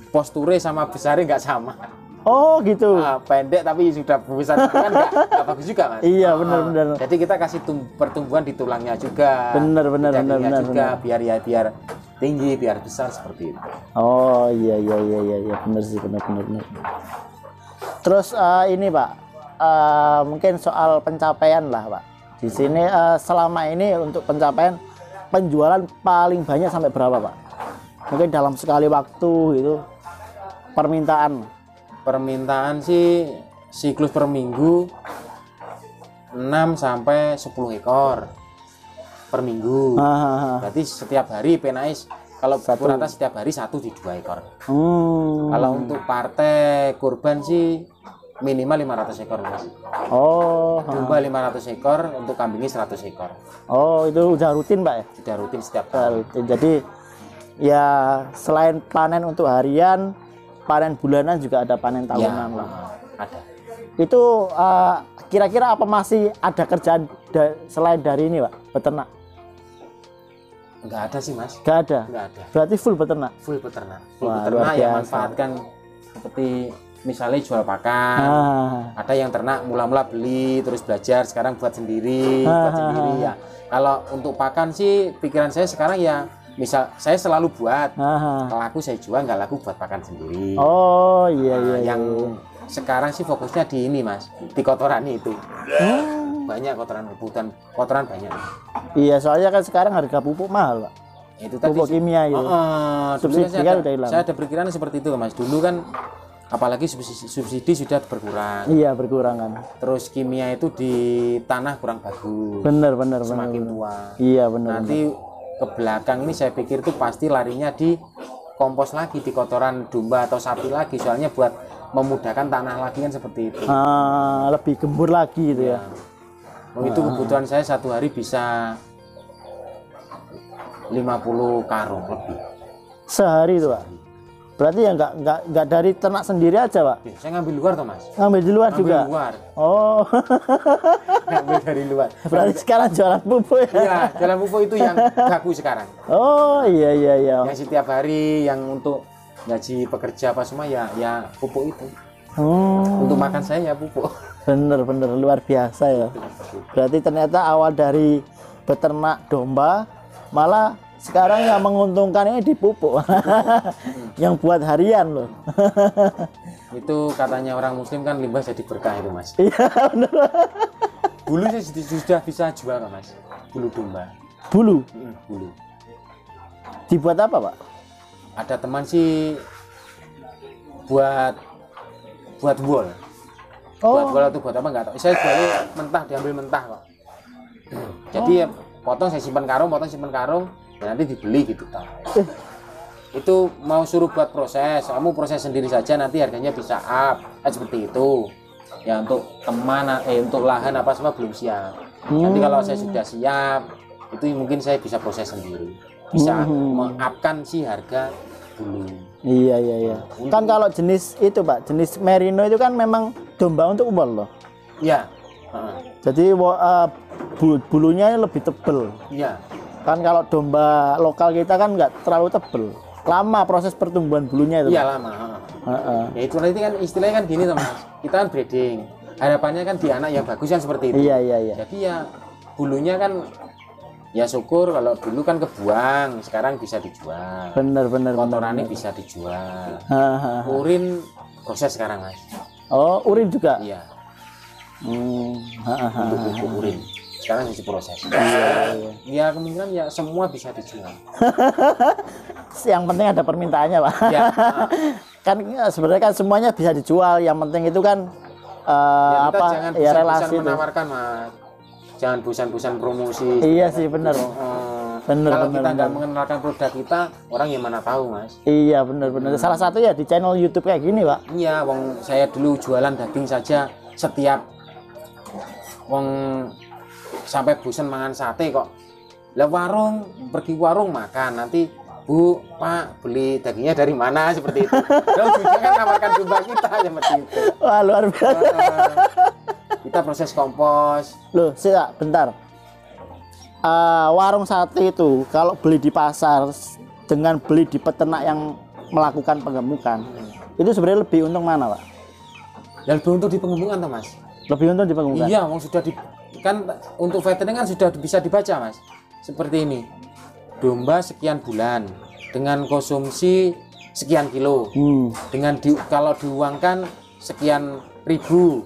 posture sama besarnya nggak sama. Oh gitu. Pendek tapi sudah besar kan nggak bagus juga Mas. Iya benar. Jadi kita kasih pertumbuhan di tulangnya juga. Benar. Juga biar tinggi, biar besar seperti itu. Oh iya benar sih benar. Terus ini Pak, mungkin soal pencapaian lah Pak. Di sini selama ini untuk pencapaian penjualan paling banyak sampai berapa Pak? Mungkin dalam sekali waktu itu permintaan sih siklus per minggu 6 sampai 10 ekor per minggu. Berarti setiap hari penais kalau rata setiap hari 1 di 2 ekor. Kalau untuk partai kurban sih minimal 500 ekor Mas. Domba 500 ekor, untuk kambingnya 100 ekor. Oh, itu udah rutin Pak ya? Sudah rutin setiap hari. Jadi ya selain panen untuk harian, panen bulanan juga ada panen tahunan lah. Ada. Itu kira-kira apa masih ada kerjaan selain dari ini Pak, beternak? Enggak ada sih Mas. Enggak ada. Berarti full beternak. Full beternak yang manfaatkan seperti misalnya jual pakan. Ada yang ternak mula-mula beli terus belajar, sekarang buat sendiri ya. Kalau untuk pakan sih pikiran saya sekarang ya misal saya selalu buat, laku saya jual, nggak laku buat pakan sendiri. Oh iya. Yang sekarang sih fokusnya di ini Mas, di kotoran itu. Banyak kotoran banyak. Iya, soalnya kan sekarang harga pupuk mahal Pak. Itu tadi pupuk kimia itu. Subsidi kan udah hilang. Saya ada pikiran seperti itu Mas. Dulu kan apalagi subsidi sudah berkurang. Iya, berkurang kan. Terus kimia itu di tanah kurang bagus. Bener. Semakin tua. Iya bener. Nanti ke belakang ini saya pikir itu pasti larinya di kompos lagi, di kotoran domba atau sapi lagi, soalnya buat memudahkan tanah lagi kan seperti itu. Lebih gembur lagi gitu ya. Itu kebutuhan saya satu hari bisa 50 karung lebih. Sehari itu Pak? Berarti ya nggak dari ternak sendiri aja Pak? Saya ngambil luar toh Mas. Ngambil di luar juga? Luar. Oh. Ngambil dari luar. Berarti sekarang jualan pupuk ya? Iya, jualan pupuk itu yang baku sekarang. Oh iya. Yang setiap hari yang untuk gaji pekerja apa semua ya pupuk itu. Untuk makan saya ya pupuk. Bener luar biasa ya. Berarti ternyata awal dari beternak domba malah Sekarang yang menguntungkan ini di pupuk. Yang buat harian loh. Itu katanya orang muslim kan limbah jadi berkah itu Mas. Iya bener. Bulu sudah bisa jual kan Mas? Bulu domba. Bulu? Bulu. Dibuat apa Pak? Ada teman sih buat wol. Buat wol atau buat apa nggak tahu. Saya jualnya mentah, diambil mentah kok. Jadi ya potong saya simpan karung, ya nanti dibeli gitu tak. Itu mau suruh buat proses, kamu proses sendiri saja nanti harganya bisa up, seperti itu. Ya untuk untuk lahan apa semua belum siap. Nanti kalau saya sudah siap, itu mungkin saya bisa proses sendiri, bisa mengupkan si harga bulu. Iya. Kan kalau jenis itu Pak, jenis merino itu kan memang domba untuk wol loh. Iya. Jadi bulunya lebih tebel. Iya. Kan kalau domba lokal kita kan nggak terlalu tebel. Lama proses pertumbuhan bulunya itu. Iya lama. Ya itu nanti kan istilahnya kan gini Mas. Kita kan breeding. Harapannya kan di anak yang bagus kan seperti itu. Iya. Jadi ya bulunya kan ya syukur kalau dulu kan kebuang, sekarang bisa dijual. Bener. Kotorannya bisa dijual. Urin proses sekarang Mas. Oh urin juga? Iya. Untuk urin. Sekarang masih proses. Ya kemungkinan ya semua bisa dijual. Yang penting ada permintaannya Pak. Ya. Kan sebenarnya kan semuanya bisa dijual. Yang penting itu kan ya, apa jangan ya relasi menawarkan Mas. Jangan busan-busan promosi. Iya sih benar. Kalau kita nggak mengenalkan produk kita, orang yang mana tahu Mas. Iya benar. Salah satu ya di channel YouTube kayak gini Pak. Iya, wong saya dulu jualan daging saja setiap wong sampai bosan mangan sate kok. Lah pergi warung makan nanti Bu, Pak, beli dagingnya dari mana seperti itu. Lalu juga kan nawarkan domba kita seperti itu. Wah luar biasa. Kita proses kompos. Loh, bentar. Warung sate itu kalau beli di pasar dengan beli di peternak yang melakukan penggemukan, itu sebenarnya lebih untung mana, Pak? Dan lebih untung di penggemukan, toh, Mas. Lebih untung di penggemukan. Iya, kan untuk veteriner kan sudah bisa dibaca, Mas. Seperti ini. Domba sekian bulan dengan konsumsi sekian kilo. Dengan kalau diuangkan sekian ribu.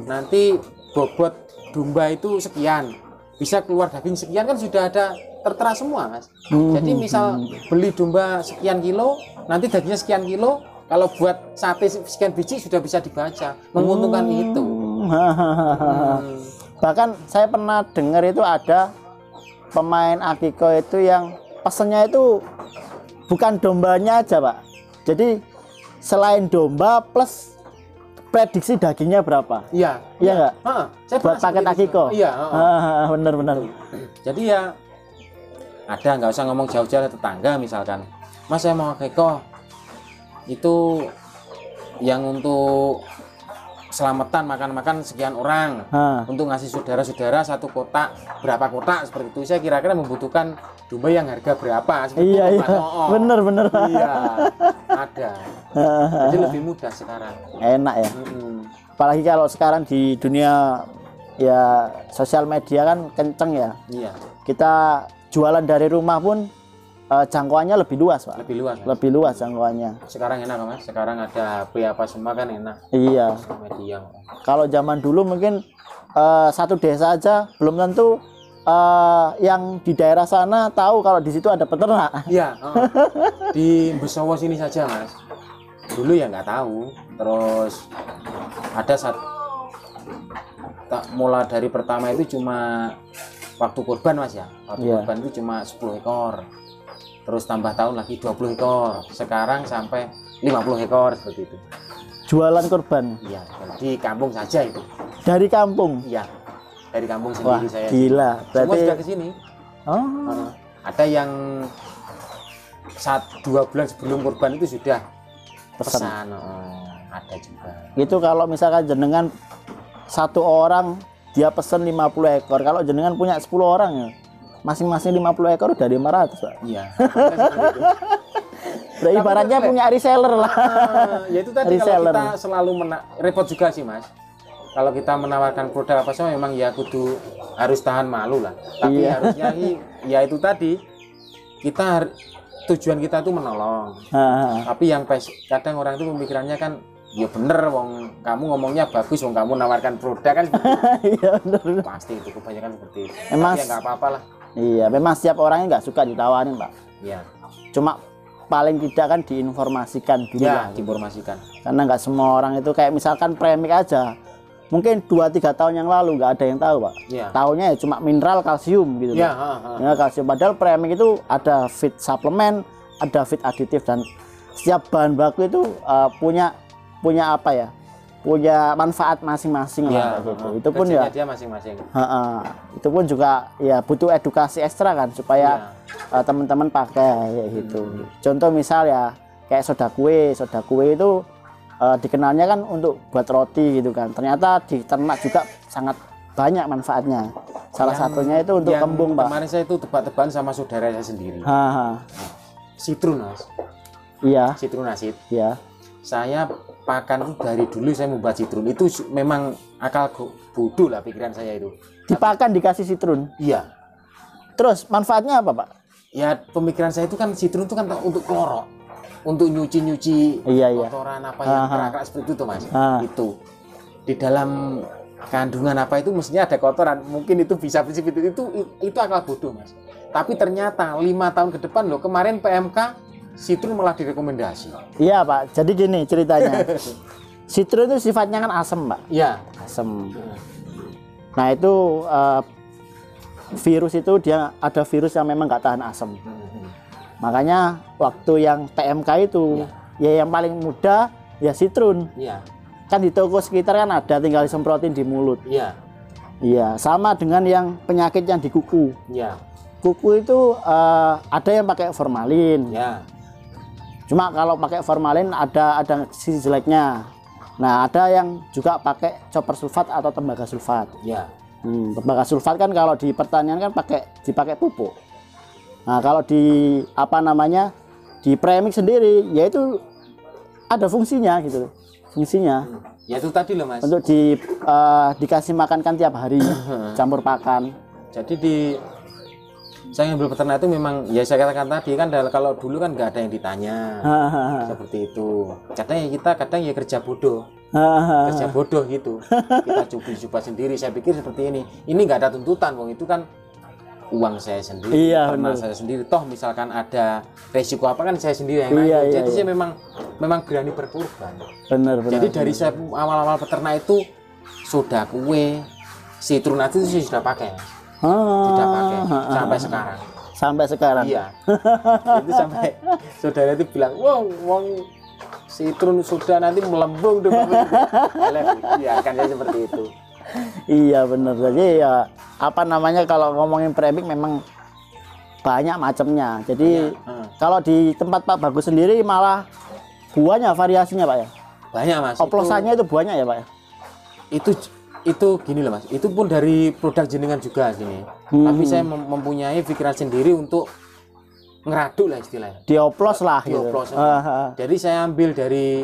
Nanti bobot domba itu sekian. Bisa keluar daging sekian kan sudah ada tertera semua, Mas. Jadi misal beli domba sekian kilo, nanti dagingnya sekian kilo, kalau buat sate sekian biji sudah bisa dibaca, menguntungkan itu. Bahkan saya pernah dengar itu ada pemain Akiko itu yang pesennya itu bukan dombanya aja, Pak. Jadi selain domba plus prediksi dagingnya berapa? Iya. Iya nggak? Buat paket Akiko. Iya. Bener. Jadi ya ada, nggak usah ngomong jauh-jauh, tetangga misalkan, Mas saya mau Akiko itu yang untuk selamatan makan-makan sekian orang, untuk ngasih saudara-saudara satu kotak, berapa kotak seperti itu. Saya kira-kira membutuhkan domba yang harga berapa seperti iya, itu. Iya. Bener. Iya, ada. Jadi lebih mudah sekarang. Enak ya. Apalagi kalau sekarang di dunia ya sosial media kan kenceng ya. Iya. Kita jualan dari rumah pun jangkauannya lebih luas, Pak. Lebih luas. Lebih luas jangkauannya. Sekarang enak, Mas. Sekarang ada HP apa semua kan enak. Iya. Media. Kalau zaman dulu mungkin satu desa aja belum tentu yang di daerah sana tahu kalau di situ ada peternak. Iya. Di Besowo sini saja, Mas. Dulu ya nggak tahu. Terus ada mulai dari pertama itu cuma waktu kurban, Mas ya. Waktu kurban itu cuma 10 ekor. Terus tambah tahun lagi 20 ekor. Sekarang sampai 50 ekor seperti itu. Jualan kurban? Iya, di kampung saja itu. Dari kampung? Iya, dari kampung sendiri. Wah, saya. Gila. Berarti... Semua sudah ke sini. Ada yang 2 bulan sebelum kurban itu sudah pesan. Ada juga. Itu kalau misalkan jenengan satu orang dia pesen 50 ekor. Kalau jenengan punya 10 orang ya, masing-masing 50 ekor udah 500, Pak. Iya. Berarti ibaratnya punya reseller lah. Ya itu tadi reseller. Kalau kita selalu repot juga sih, Mas. Kalau kita menawarkan produk apa sih memang ya kudu harus tahan malu lah. Tapi harusnya ya itu tadi tujuan kita itu menolong. Tapi yang kadang orang itu pemikirannya kan, ya bener, wong kamu ngomongnya bagus, wong kamu nawarkan produk kan. Iya bener. Pasti itu kebanyakan seperti itu. Emang ya nggak apa-apa lah. Iya, memang setiap orangnya nggak suka ditawarin, Pak. Iya. Cuma paling tidak kan diinformasikan dulu Ya, lah. diinformasikan. Karena nggak semua orang itu kayak misalkan premik aja. Mungkin 2-3 tahun yang lalu nggak ada yang tahu, Pak. Ya. Taunya ya cuma mineral kalsium gitu. Ya, Ya, kalsium. Padahal premik itu ada feed suplemen, ada feed aditif, dan setiap bahan baku itu punya apa ya? Punya manfaat masing-masing lah gitu. Itu pun ya dia masing-masing. Itu pun juga ya butuh edukasi ekstra kan supaya teman-teman pakai ya gitu. Contoh misal ya kayak soda kue itu dikenalnya kan untuk buat roti gitu kan. Ternyata di ternak juga sangat banyak manfaatnya. Salah satunya itu untuk kembung, Pak. Kemarin saya itu tebak-tebakan sama saudara saya sendiri. Citrun, Mas. Iya. Citrun asid. Iya. Saya pakan dari dulu saya membuat citrun itu memang akal bodoh lah pikiran saya itu. Dipakan dikasih citrun. Iya. Terus manfaatnya apa, Pak? Ya pemikiran saya itu kan citrun itu kan untuk klorok, untuk nyuci kotoran apa yang kerak-kerak seperti itu tuh, Mas. Itu di dalam kandungan apa itu mestinya ada kotoran. Mungkin itu bisa seperti itu akal bodoh, Mas. Tapi ternyata 5 tahun ke depan loh, kemarin PMK citrun malah direkomendasi. Iya, Pak. Jadi gini ceritanya. Citrun itu sifatnya kan asam, Pak. Iya. Asam. Nah itu virus itu dia ada virus yang memang nggak tahan asam. Makanya waktu yang PMK itu ya yang paling mudah ya citrun. Iya. Kan di toko sekitar kan ada, tinggal disemprotin di mulut. Iya. Iya. Sama dengan yang penyakit yang di kuku. Iya. Kuku itu ada yang pakai formalin. Ya. Cuma kalau pakai formalin ada sisi jeleknya. Nah, ada yang juga pakai copper sulfat atau tembaga sulfat. Ya. Tembaga sulfat kan kalau di pertanian kan dipakai pupuk. Nah, kalau di di premix sendiri yaitu ada fungsinya gitu. Fungsinya. Ya itu tadi loh, Mas. Untuk dikasih makan kan tiap hari, campur pakan. Jadi saya ngambil peternak itu memang ya saya katakan tadi kan kalau dulu kan nggak ada yang ditanya seperti itu. Kadang ya kerja bodoh gitu. Kita coba sendiri. Saya pikir seperti ini nggak ada tuntutan, wong itu kan uang saya sendiri, ternak saya sendiri. Toh misalkan ada resiko apa kan saya sendiri yang nanggung. Jadi saya memang berani berkorban. Benar. Jadi dari saya awal-awal peternak itu soda kue, citrun itu saya sudah pakai. Tidak pakai sampai sekarang. Iya. Itu sampai saudara itu bilang, wong citrun sudah nanti melembung tuh. Iya kan ya seperti itu. Iya benar. Jadi ya kalau ngomongin premix memang banyak macamnya. Jadi kalau di tempat Pak Bagus sendiri malah buahnya variasinya, Pak ya. Banyak, Mas. Oplosannya itu buahnya ya, Pak ya. Itu gini loh, Mas, itu pun dari produk jenengan juga gini. Tapi saya mempunyai pikiran sendiri untuk ngeraduk lah istilahnya. Dioplos lah. Dioplos. Gitu. Jadi saya ambil dari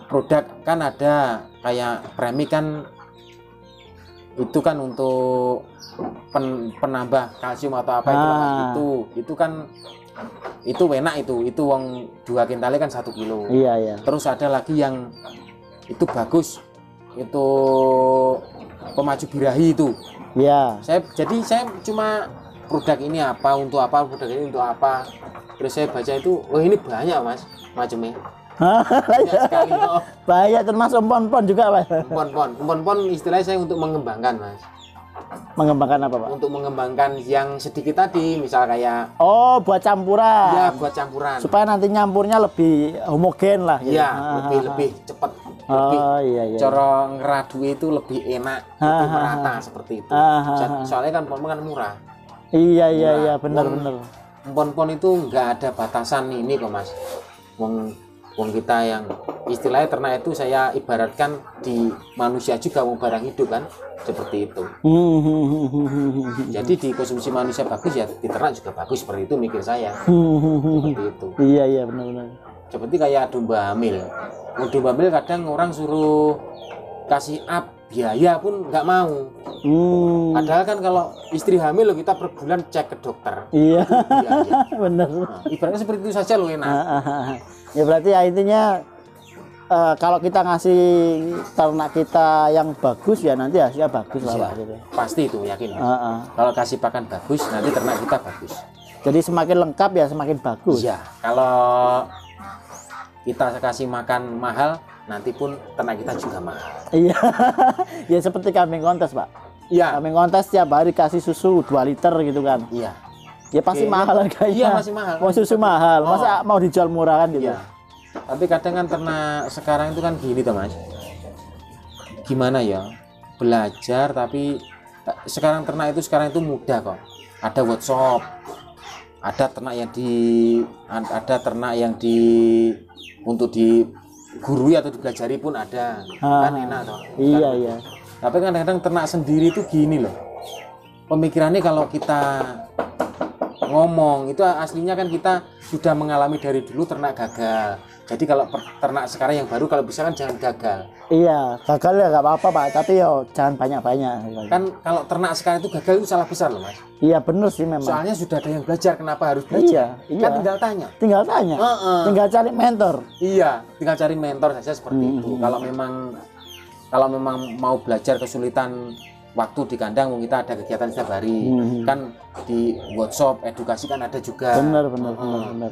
produk kan ada kayak premi kan itu kan untuk penambah kalsium atau apa itu kan itu enak itu uang 2 kintal kan 1 kilo. Iya. Terus ada lagi yang itu bagus. Itu pemacu birahi itu. Iya. Jadi saya cuma produk ini apa untuk apa, produk ini untuk apa. Terus saya baca itu, ini banyak, Mas, macamnya. Banyak sekali. Banyak, termasuk empon-empon juga, Mas. Empon-empon istilahnya saya untuk mengembangkan, Mas. Mengembangkan apa, Pak? Untuk mengembangkan yang sedikit tadi, misal kayak buat campuran. Iya, buat campuran. Supaya nanti nyampurnya lebih homogen lah. Iya, lebih cepat. Iya. Cara ngeradu itu lebih enak, lebih merata seperti itu. Soalnya kan empon-empon kan murah. Iya, benar. Empon-empon itu nggak ada batasan ini kok, Mas. Wong kita yang istilahnya ternak itu saya ibaratkan di manusia juga mau barang hidup kan, seperti itu. Jadi dikonsumsi manusia bagus ya di ternak juga bagus, seperti itu mikir saya. Seperti itu. Iya benar. Seperti kayak domba hamil. Domba hamil kadang orang suruh kasih biaya pun nggak mau. Padahal kan kalau istri hamil loh kita per bulan cek ke dokter. Iya. Biaya. Bener. Nah, ibaratnya seperti itu saja loh enak. Ya berarti ya intinya kalau kita ngasih ternak kita yang bagus ya nanti hasilnya bagus lah Iya, Pak. Gitu. pasti itu yakin. Kalau kasih pakan bagus nanti ternak kita bagus. Jadi semakin lengkap ya semakin bagus. Iya, kalau kita kasih makan mahal nanti pun ternak kita juga mahal. Iya. Ya seperti kambing kontes Pak. Iya. Kambing kontes tiap hari kasih susu 2 liter gitu kan. Iya. Ya pasti Oke, mahal harganya. Iya masih mahal. Mau susu mahal, masa mau dijual murah kan gitu. Iya. Tapi kadang kan ternak sekarang itu kan gini tuh Mas. Gimana ya? Belajar tapi sekarang ternak itu sekarang itu mudah kok. Ada workshop. Ada ternak yang di untuk digurui atau dipelajari pun ada. Kan enak toh. Iya, Kan? iya. Tapi kadang-kadang ternak sendiri itu gini loh. Pemikirannya kalau kita ngomong itu aslinya kan kita sudah mengalami dari dulu ternak gagal. Jadi kalau ternak sekarang yang baru kalau bisa kan jangan gagal. Iya, gagal ya nggak apa-apa Pak, tapi yo jangan banyak-banyak. Kan kalau ternak sekarang itu gagal itu salah besar loh Mas. Iya bener sih memang. Soalnya sudah ada yang belajar, kenapa harus belajar? Iya. Kan tinggal tanya. Tinggal tanya. Tinggal cari mentor. Iya, tinggal cari mentor saja seperti itu. Kalau memang mau belajar kesulitan waktu di kandang, kita ada kegiatan setiap hari. Kan di workshop edukasi kan ada juga. Bener.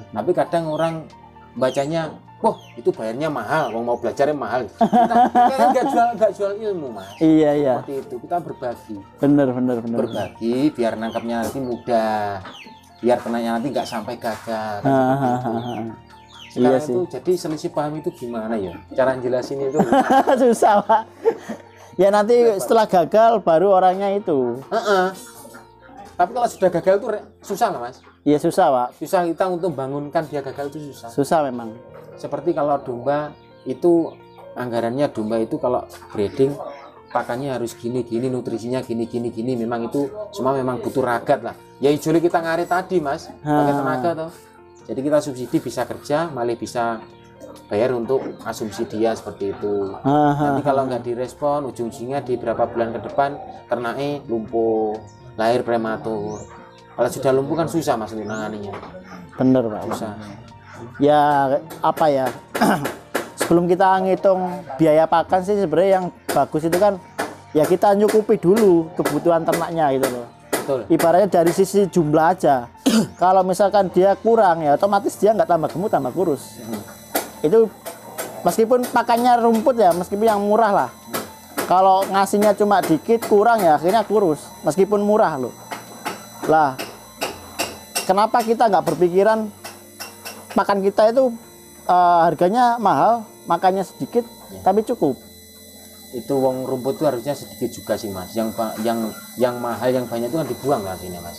Tapi kadang orang bacanya, wah itu bayarnya mahal, mau belajarnya mahal. Kita nggak jual ilmu Mas. Iya. Seperti itu, kita berbagi. Bener. Berbagi biar nangkapnya nanti mudah, biar ternaknya nanti nggak sampai gagal. Sekarang itu jadi selisih paham itu gimana ya? Cara jelasin itu susah Pak. Ya nanti setelah gagal baru orangnya itu. Tapi kalau sudah gagal itu susah lah Mas. Iya susah Pak. Susah kita untuk bangunkan dia gagal itu susah. Susah memang. Seperti kalau domba itu anggarannya domba itu kalau breeding pakannya harus gini, nutrisinya gini. Memang itu semua memang butuh ragat lah. Ya ijoli kita ngarit tadi Mas, pakai tenaga toh. Jadi kita subsidi bisa kerja, malah bisa bayar untuk asumsi dia seperti itu. Nanti kalau nggak direspon, ujung-ujungnya di berapa bulan ke depan ternaknya lumpuh, lahir prematur. Kalau sudah lumpuh kan susah Mas menanganinya. Bener Pak. Susah. Ya apa ya? Sebelum kita ngitung biaya pakan sih sebenarnya yang bagus itu kan ya kita nyukupi dulu kebutuhan ternaknya gitu loh. Betul. Ibaratnya dari sisi jumlah aja. Kalau misalkan dia kurang ya otomatis dia nggak tambah gemuk, tambah kurus. Itu meskipun pakannya rumput ya, meskipun yang murah lah. Kalau ngasihnya cuma dikit kurang ya akhirnya kurus meskipun murah loh. Lah kenapa kita nggak berpikiran pakan kita itu harganya mahal, makannya sedikit tapi cukup. Itu wong rumput itu harusnya sedikit juga sih Mas. Yang mahal yang banyak itu kan dibuang lah sini Mas.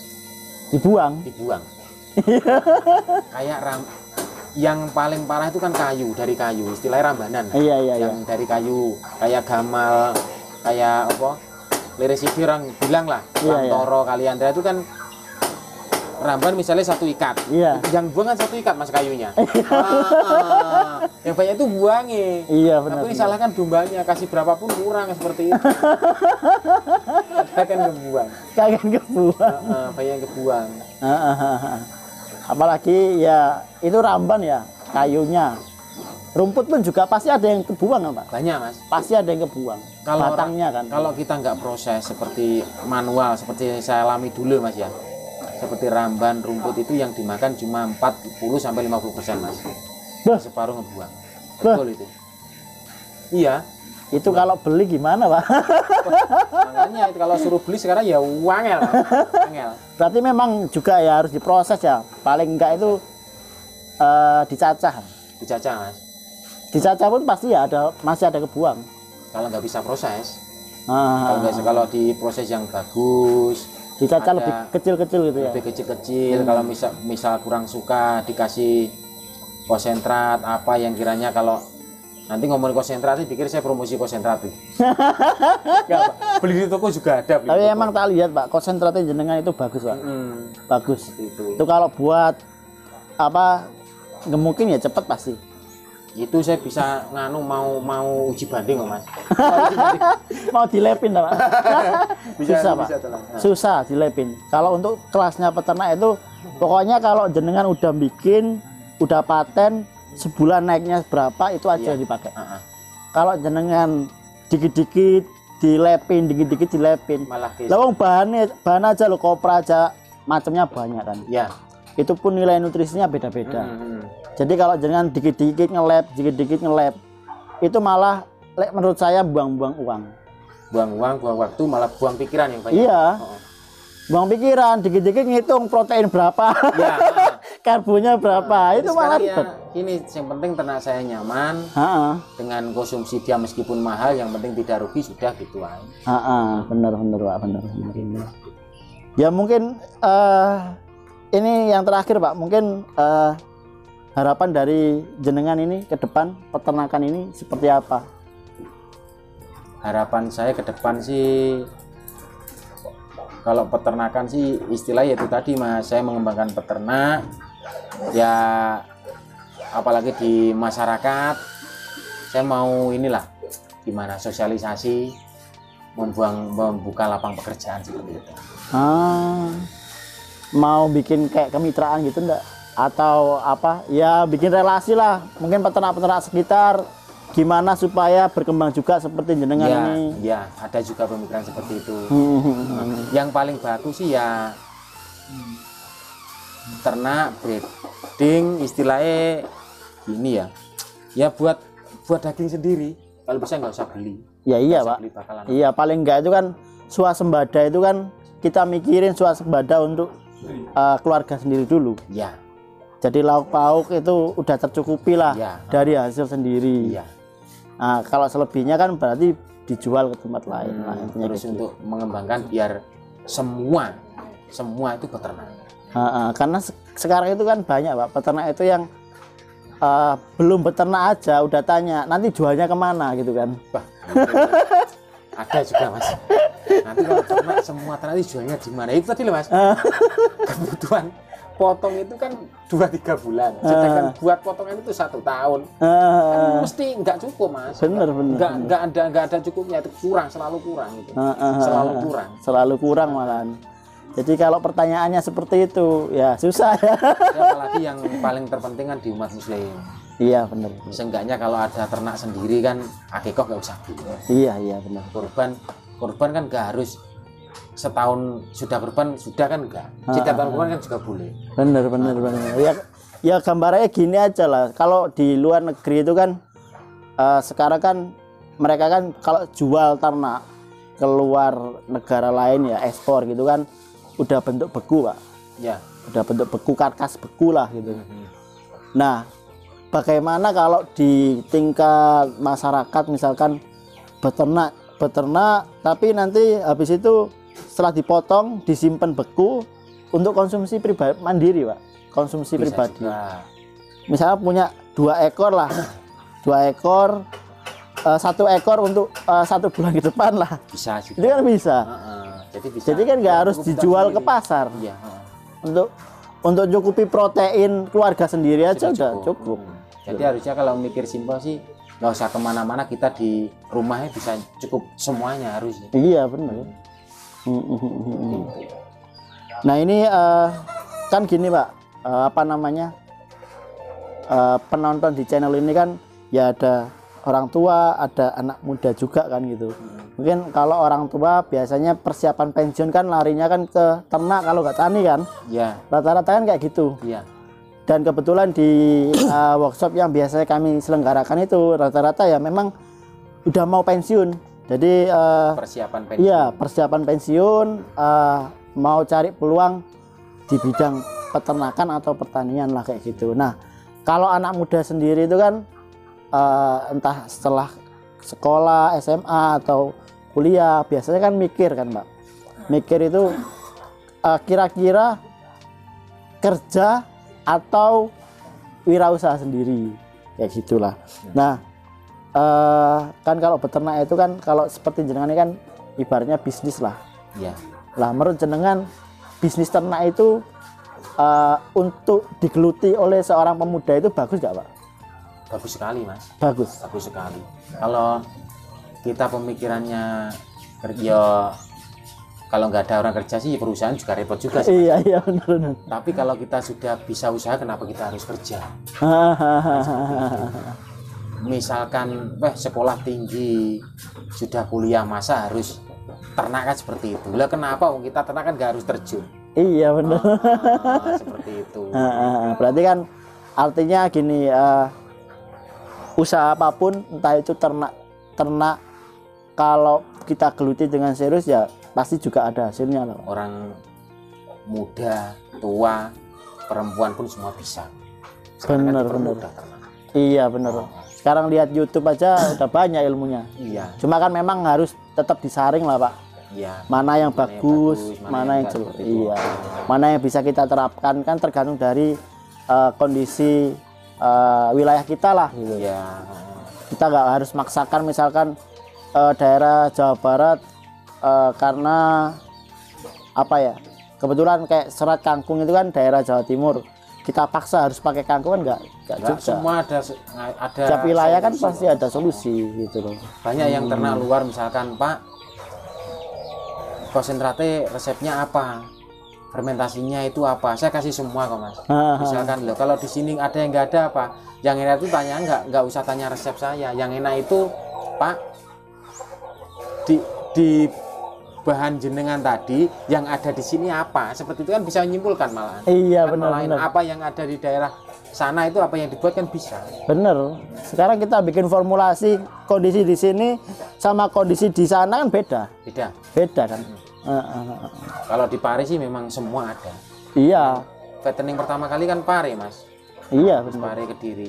Dibuang. Kayak yang paling parah itu kan dari kayu, istilahnya rambanan. Iya. Yang dari kayu, kayak gamal, kayak apa? Lirisidi orang bilang lah, Toro, Kaliandra itu kan ramban misalnya 1 ikat. Iya. Yang buang kan 1 ikat Mas kayunya. Yang banyak itu buangnya. Iya benar. Tapi salahkan dombanya, kasih berapapun kurang seperti itu. Kagak kebuang. Banyak yang kebuang. Apalagi ya itu ramban ya kayunya. Rumput pun juga pasti ada yang kebuang Pak. Banyak Mas. Pasti ada yang kebuang. Batangnya kan. Kalau kita nggak proses seperti manual seperti saya alami dulu Mas ya. Seperti ramban, rumput itu yang dimakan cuma 40-50% Mas. Separuh ngebuang. Betul itu. Iya. Itu kalau beli gimana Pak? Makanya kalau suruh beli sekarang ya wangel. Berarti memang juga ya harus diproses ya. Paling enggak itu dicacah. Dicacah Mas. Dicacah pun pasti ya masih ada kebuang. Kalau nggak bisa proses. Kalau diproses yang bagus. Dicacah lebih kecil-kecil gitu ya. Lebih kecil-kecil. Kalau misal kurang suka dikasih konsentrat apa yang kiranya kalau nanti ngomongin konsentrat pikir saya promosi konsentrat. Beli di toko juga ada. Tapi emang tak lihat Pak, konsentratnya jenengan itu bagus Pak. Bagus. Itu kalau buat apa ngemukin ya cepet pasti. Itu saya bisa nganu mau uji banding kok Mas. Mau dilepin Pak? Susah Pak. Nah. Susah dilepin. Kalau untuk kelasnya peternak itu pokoknya kalau jenengan udah bikin, udah paten, sebulan naiknya berapa itu aja dipakai. Kalau jenengan dikit-dikit dilepin, dikit-dikit dilepin. Malah lawang bahan aja lo, kopra aja macamnya banyak kan. Ya. Itu pun nilai nutrisinya beda-beda. Jadi kalau jenengan dikit-dikit ngelap, itu malah menurut saya buang-buang uang. Buang waktu, malah buang pikiran yang banyak. Iya. Buang pikiran, dikit-dikit ngitung protein berapa, ya, karbonya berapa, itu malah ribet. Ini yang penting ternak saya nyaman, dengan konsumsi dia meskipun mahal, yang penting tidak rugi sudah gitu aja. Bener Pak, bener. Ya mungkin ini yang terakhir Pak, mungkin harapan dari jenengan ini ke depan peternakan ini seperti apa? Harapan saya ke depan sih, kalau peternakan sih istilahnya itu tadi Mas, saya mengembangkan peternak ya, apalagi di masyarakat saya mau inilah gimana sosialisasi, membuka lapang pekerjaan seperti itu. Mau bikin kayak kemitraan gitu enggak? Atau apa ya, bikin relasi lah mungkin peternak-peternak sekitar, gimana supaya berkembang juga seperti jenengan ini. Ya, ada juga pemikiran seperti itu. Yang paling bagus sih ya ternak breeding, istilahnya gini ya buat daging sendiri, kalau bisa nggak usah beli. Ya iya Pak, iya paling enggak itu kan swasembada, itu kan kita mikirin swasembada untuk keluarga sendiri dulu ya. Jadi lauk pauk itu udah tercukupi lah dari hasil sendiri. Nah, kalau selebihnya kan berarti dijual ke tempat lain. Terus untuk mengembangkan biar semua itu peternak. Karena sekarang itu kan banyak Pak peternak itu yang belum beternak aja udah tanya nanti jualnya kemana gitu kan. Ada juga Mas. Nanti kalau ternak semua ternak jualnya di mana? Itu tadi loh Mas. Kebutuhan potong itu kan 2-3 bulan, sedangkan buat potongan itu 1 tahun, kan mesti nggak cukup Mas. Bener. Nggak ada cukupnya, itu selalu kurang itu. Selalu kurang malahan. Jadi kalau pertanyaannya seperti itu ya susah ya. Apalagi yang paling terpenting kan di umat Muslim. Iya benar. Seenggaknya kalau ada ternak sendiri kan akikoh nggak usah beli. Iya benar. Kurban kan nggak harus setahun sudah kurban, sudah kan enggak. Setiap tahun kurban kan juga boleh. Bener. Ya gambarnya gini aja lah. Kalau di luar negeri itu kan sekarang kan mereka kan kalau jual ternak keluar negara lain ya ekspor gitu kan udah bentuk beku Pak. Ya. Udah bentuk beku, karkas beku lah gitu. Nah, bagaimana kalau di tingkat masyarakat misalkan beternak tapi nanti habis itu setelah dipotong disimpan beku untuk konsumsi pribadi mandiri Pak, konsumsi bisa pribadi juga. Misalnya punya 2 ekor lah 2 ekor 1 ekor untuk 1 bulan ke depan lah, bisa juga. Itu kan bisa. Jadi kan nggak harus dijual ke pasar. Iya. Untuk cukupi protein keluarga sendiri aja udah cukup. Jadi harusnya kalau mikir simpel sih nggak usah kemana-mana, kita di rumahnya bisa cukup semuanya harusnya. Iya benar. Nah ini kan gini Pak, penonton di channel ini kan ya ada orang tua, ada anak muda juga kan gitu. Mungkin kalau orang tua biasanya persiapan pensiun kan larinya kan ke ternak kalau nggak tani kan. Iya. Rata-rata kan kayak gitu. Iya. Dan kebetulan di workshop yang biasanya kami selenggarakan itu rata-rata ya memang udah mau pensiun. Jadi persiapan pensiun. Iya, persiapan pensiun, mau cari peluang di bidang peternakan atau pertanian lah kayak gitu. Nah, kalau anak muda sendiri itu kan entah setelah sekolah, SMA atau kuliah biasanya kan mikir kan Mbak. Mikir itu kira-kira kerja atau wirausaha sendiri kayak gitulah. Nah, kan kalau beternak itu kan kalau seperti jenengan ini kan ibaratnya bisnis lah. Iya. Lah menurut jenengan bisnis ternak itu untuk digeluti oleh seorang pemuda itu bagus nggak Pak? bagus sekali Mas. Bagus. Bagus sekali. Kalau kita pemikirannya kerja, kalau nggak ada orang kerja sih perusahaan juga repot juga sih. Iya, iya benar. Tapi kalau kita sudah bisa usaha, kenapa kita harus kerja? Misalkan sekolah tinggi, sudah kuliah, masa harus ternak kan seperti itu. Lah kenapa kita ternak kan nggak harus terjun? Iya benar. Seperti itu. Berarti kan artinya gini, usaha apapun, entah itu ternak kalau kita geluti dengan serius ya pasti juga ada hasilnya loh. Orang muda, tua, perempuan pun semua bisa. Benar. Iya benar. Sekarang lihat YouTube aja udah banyak ilmunya. Iya. Cuma kan memang harus tetap disaring lah Pak. Iya. Mana yang bagus, mana yang jelek. Iya. Mana yang bisa kita terapkan kan tergantung dari kondisi wilayah kita lah. Gitu. Iya. Kita nggak harus maksakan misalkan daerah Jawa Barat karena apa ya? Kebetulan kayak serat kangkung itu kan daerah Jawa Timur. Kita paksa harus pakai kangkung kan enggak juga. Semua ada Setiap wilayah kan pasti ada solusi gitu loh. Banyak yang ternak luar misalkan, Pak, konsentratnya resepnya apa? Fermentasinya itu apa? Saya kasih semua kok Mas. Misalkan loh, kalau di sini ada yang nggak ada apa? Yang enak itu tanya nggak usah tanya resep saya. Yang enak itu Pak di bahan jenengan tadi yang ada di sini apa, seperti itu kan bisa menyimpulkan malahan. Iya kan benar. Apa yang ada di daerah sana itu apa yang dibuat kan bisa. Bener. Sekarang kita bikin formulasi kondisi di sini sama kondisi di sana kan beda. Beda kan. Kalau di Pare sih memang semua ada. Iya. Fattening pertama kali kan Pare Mas. Iya benar. Pare Kediri.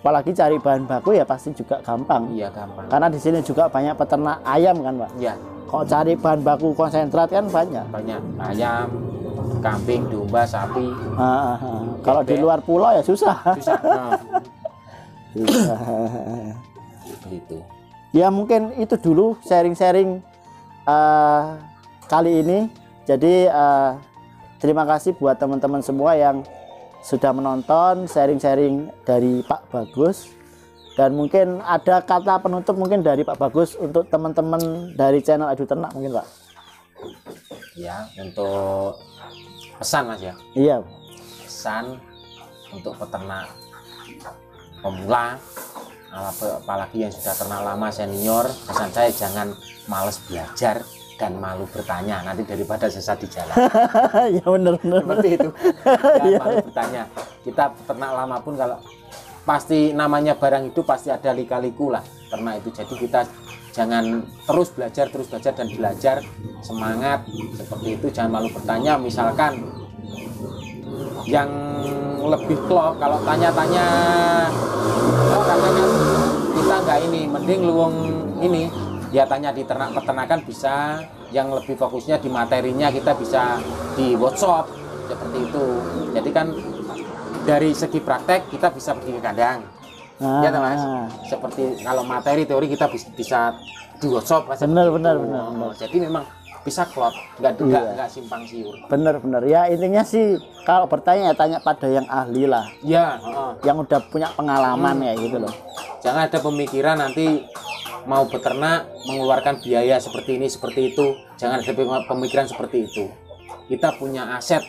Apalagi cari bahan baku ya pasti juga gampang. Iya gampang. Karena di sini juga banyak peternak ayam kan Pak. Iya. Kalau cari bahan baku konsentrat kan banyak. Banyak ayam, kambing, domba, sapi. Kalau di luar pulau ya susah. Susah. Itu. Ya mungkin itu dulu sharing-sharing kali ini. Jadi terima kasih buat teman-teman semua yang sudah menonton sharing-sharing dari Pak Bagus. Dan mungkin ada kata penutup mungkin dari Pak Bagus untuk teman-teman dari channel Edu Ternak mungkin Pak. Ya, untuk pesan Mas ya. Iya. Pesan untuk peternak pemula, apalagi yang sudah ternak lama senior, pesan saya jangan males belajar dan malu bertanya, nanti daripada sesat di jalan. Ya benar. Seperti itu. Jangan malu bertanya. Kita peternak lama pun kalau pasti namanya barang hidup pasti ada lika-liku lah ternak itu. Jadi kita jangan terus belajar dan belajar, semangat seperti itu. Jangan malu bertanya. Misalkan yang lebih klop kalau tanya-tanya, karena kan kita nggak ini, mending luwung ini ya tanya di ternak peternakan bisa. Yang lebih fokusnya di materinya kita bisa di workshop seperti itu. Jadi kan dari segi praktek kita bisa pergi ke kandang, ya Mas. Seperti kalau materi teori kita bisa di workshop. Benar. Jadi memang bisa klop, nggak simpang siur. Benar. Ya intinya sih kalau bertanya ya tanya pada yang ahli lah. Ya. Yang udah punya pengalaman ya gitu loh. Jangan ada pemikiran nanti mau beternak mengeluarkan biaya seperti ini seperti itu. Jangan ada pemikiran seperti itu. Kita punya aset.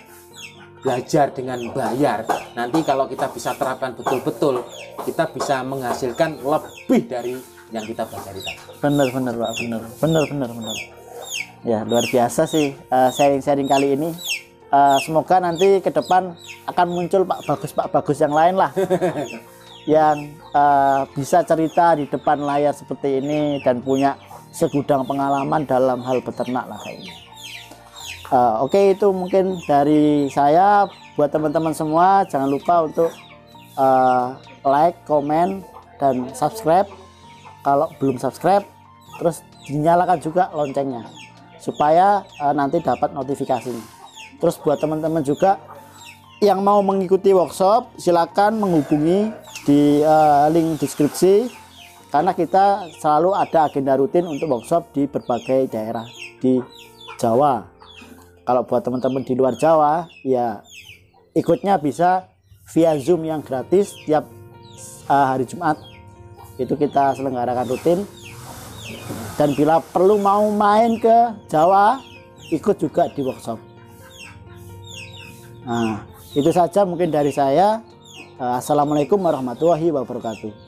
Belajar dengan bayar, nanti kalau kita bisa terapkan betul-betul, kita bisa menghasilkan lebih dari yang kita pelajari tadi. Benar Pak, benar. Ya luar biasa sih sharing-sharing kali ini. Semoga nanti ke depan akan muncul Pak Bagus yang lain lah, yang bisa cerita di depan layar seperti ini dan punya segudang pengalaman dalam hal beternak lah kayaknya. Oke, itu mungkin dari saya. Buat teman-teman semua jangan lupa untuk like, komen, dan subscribe. Kalau belum subscribe, terus dinyalakan juga loncengnya supaya nanti dapat notifikasinya. Terus buat teman-teman juga yang mau mengikuti workshop, silakan menghubungi di link deskripsi, karena kita selalu ada agenda rutin untuk workshop di berbagai daerah di Jawa. Kalau buat teman-teman di luar Jawa, ya ikutnya bisa via Zoom yang gratis tiap hari Jumat itu kita selenggarakan rutin, dan bila perlu mau main ke Jawa ikut juga di workshop. Nah, itu saja mungkin dari saya. Assalamualaikum warahmatullahi wabarakatuh.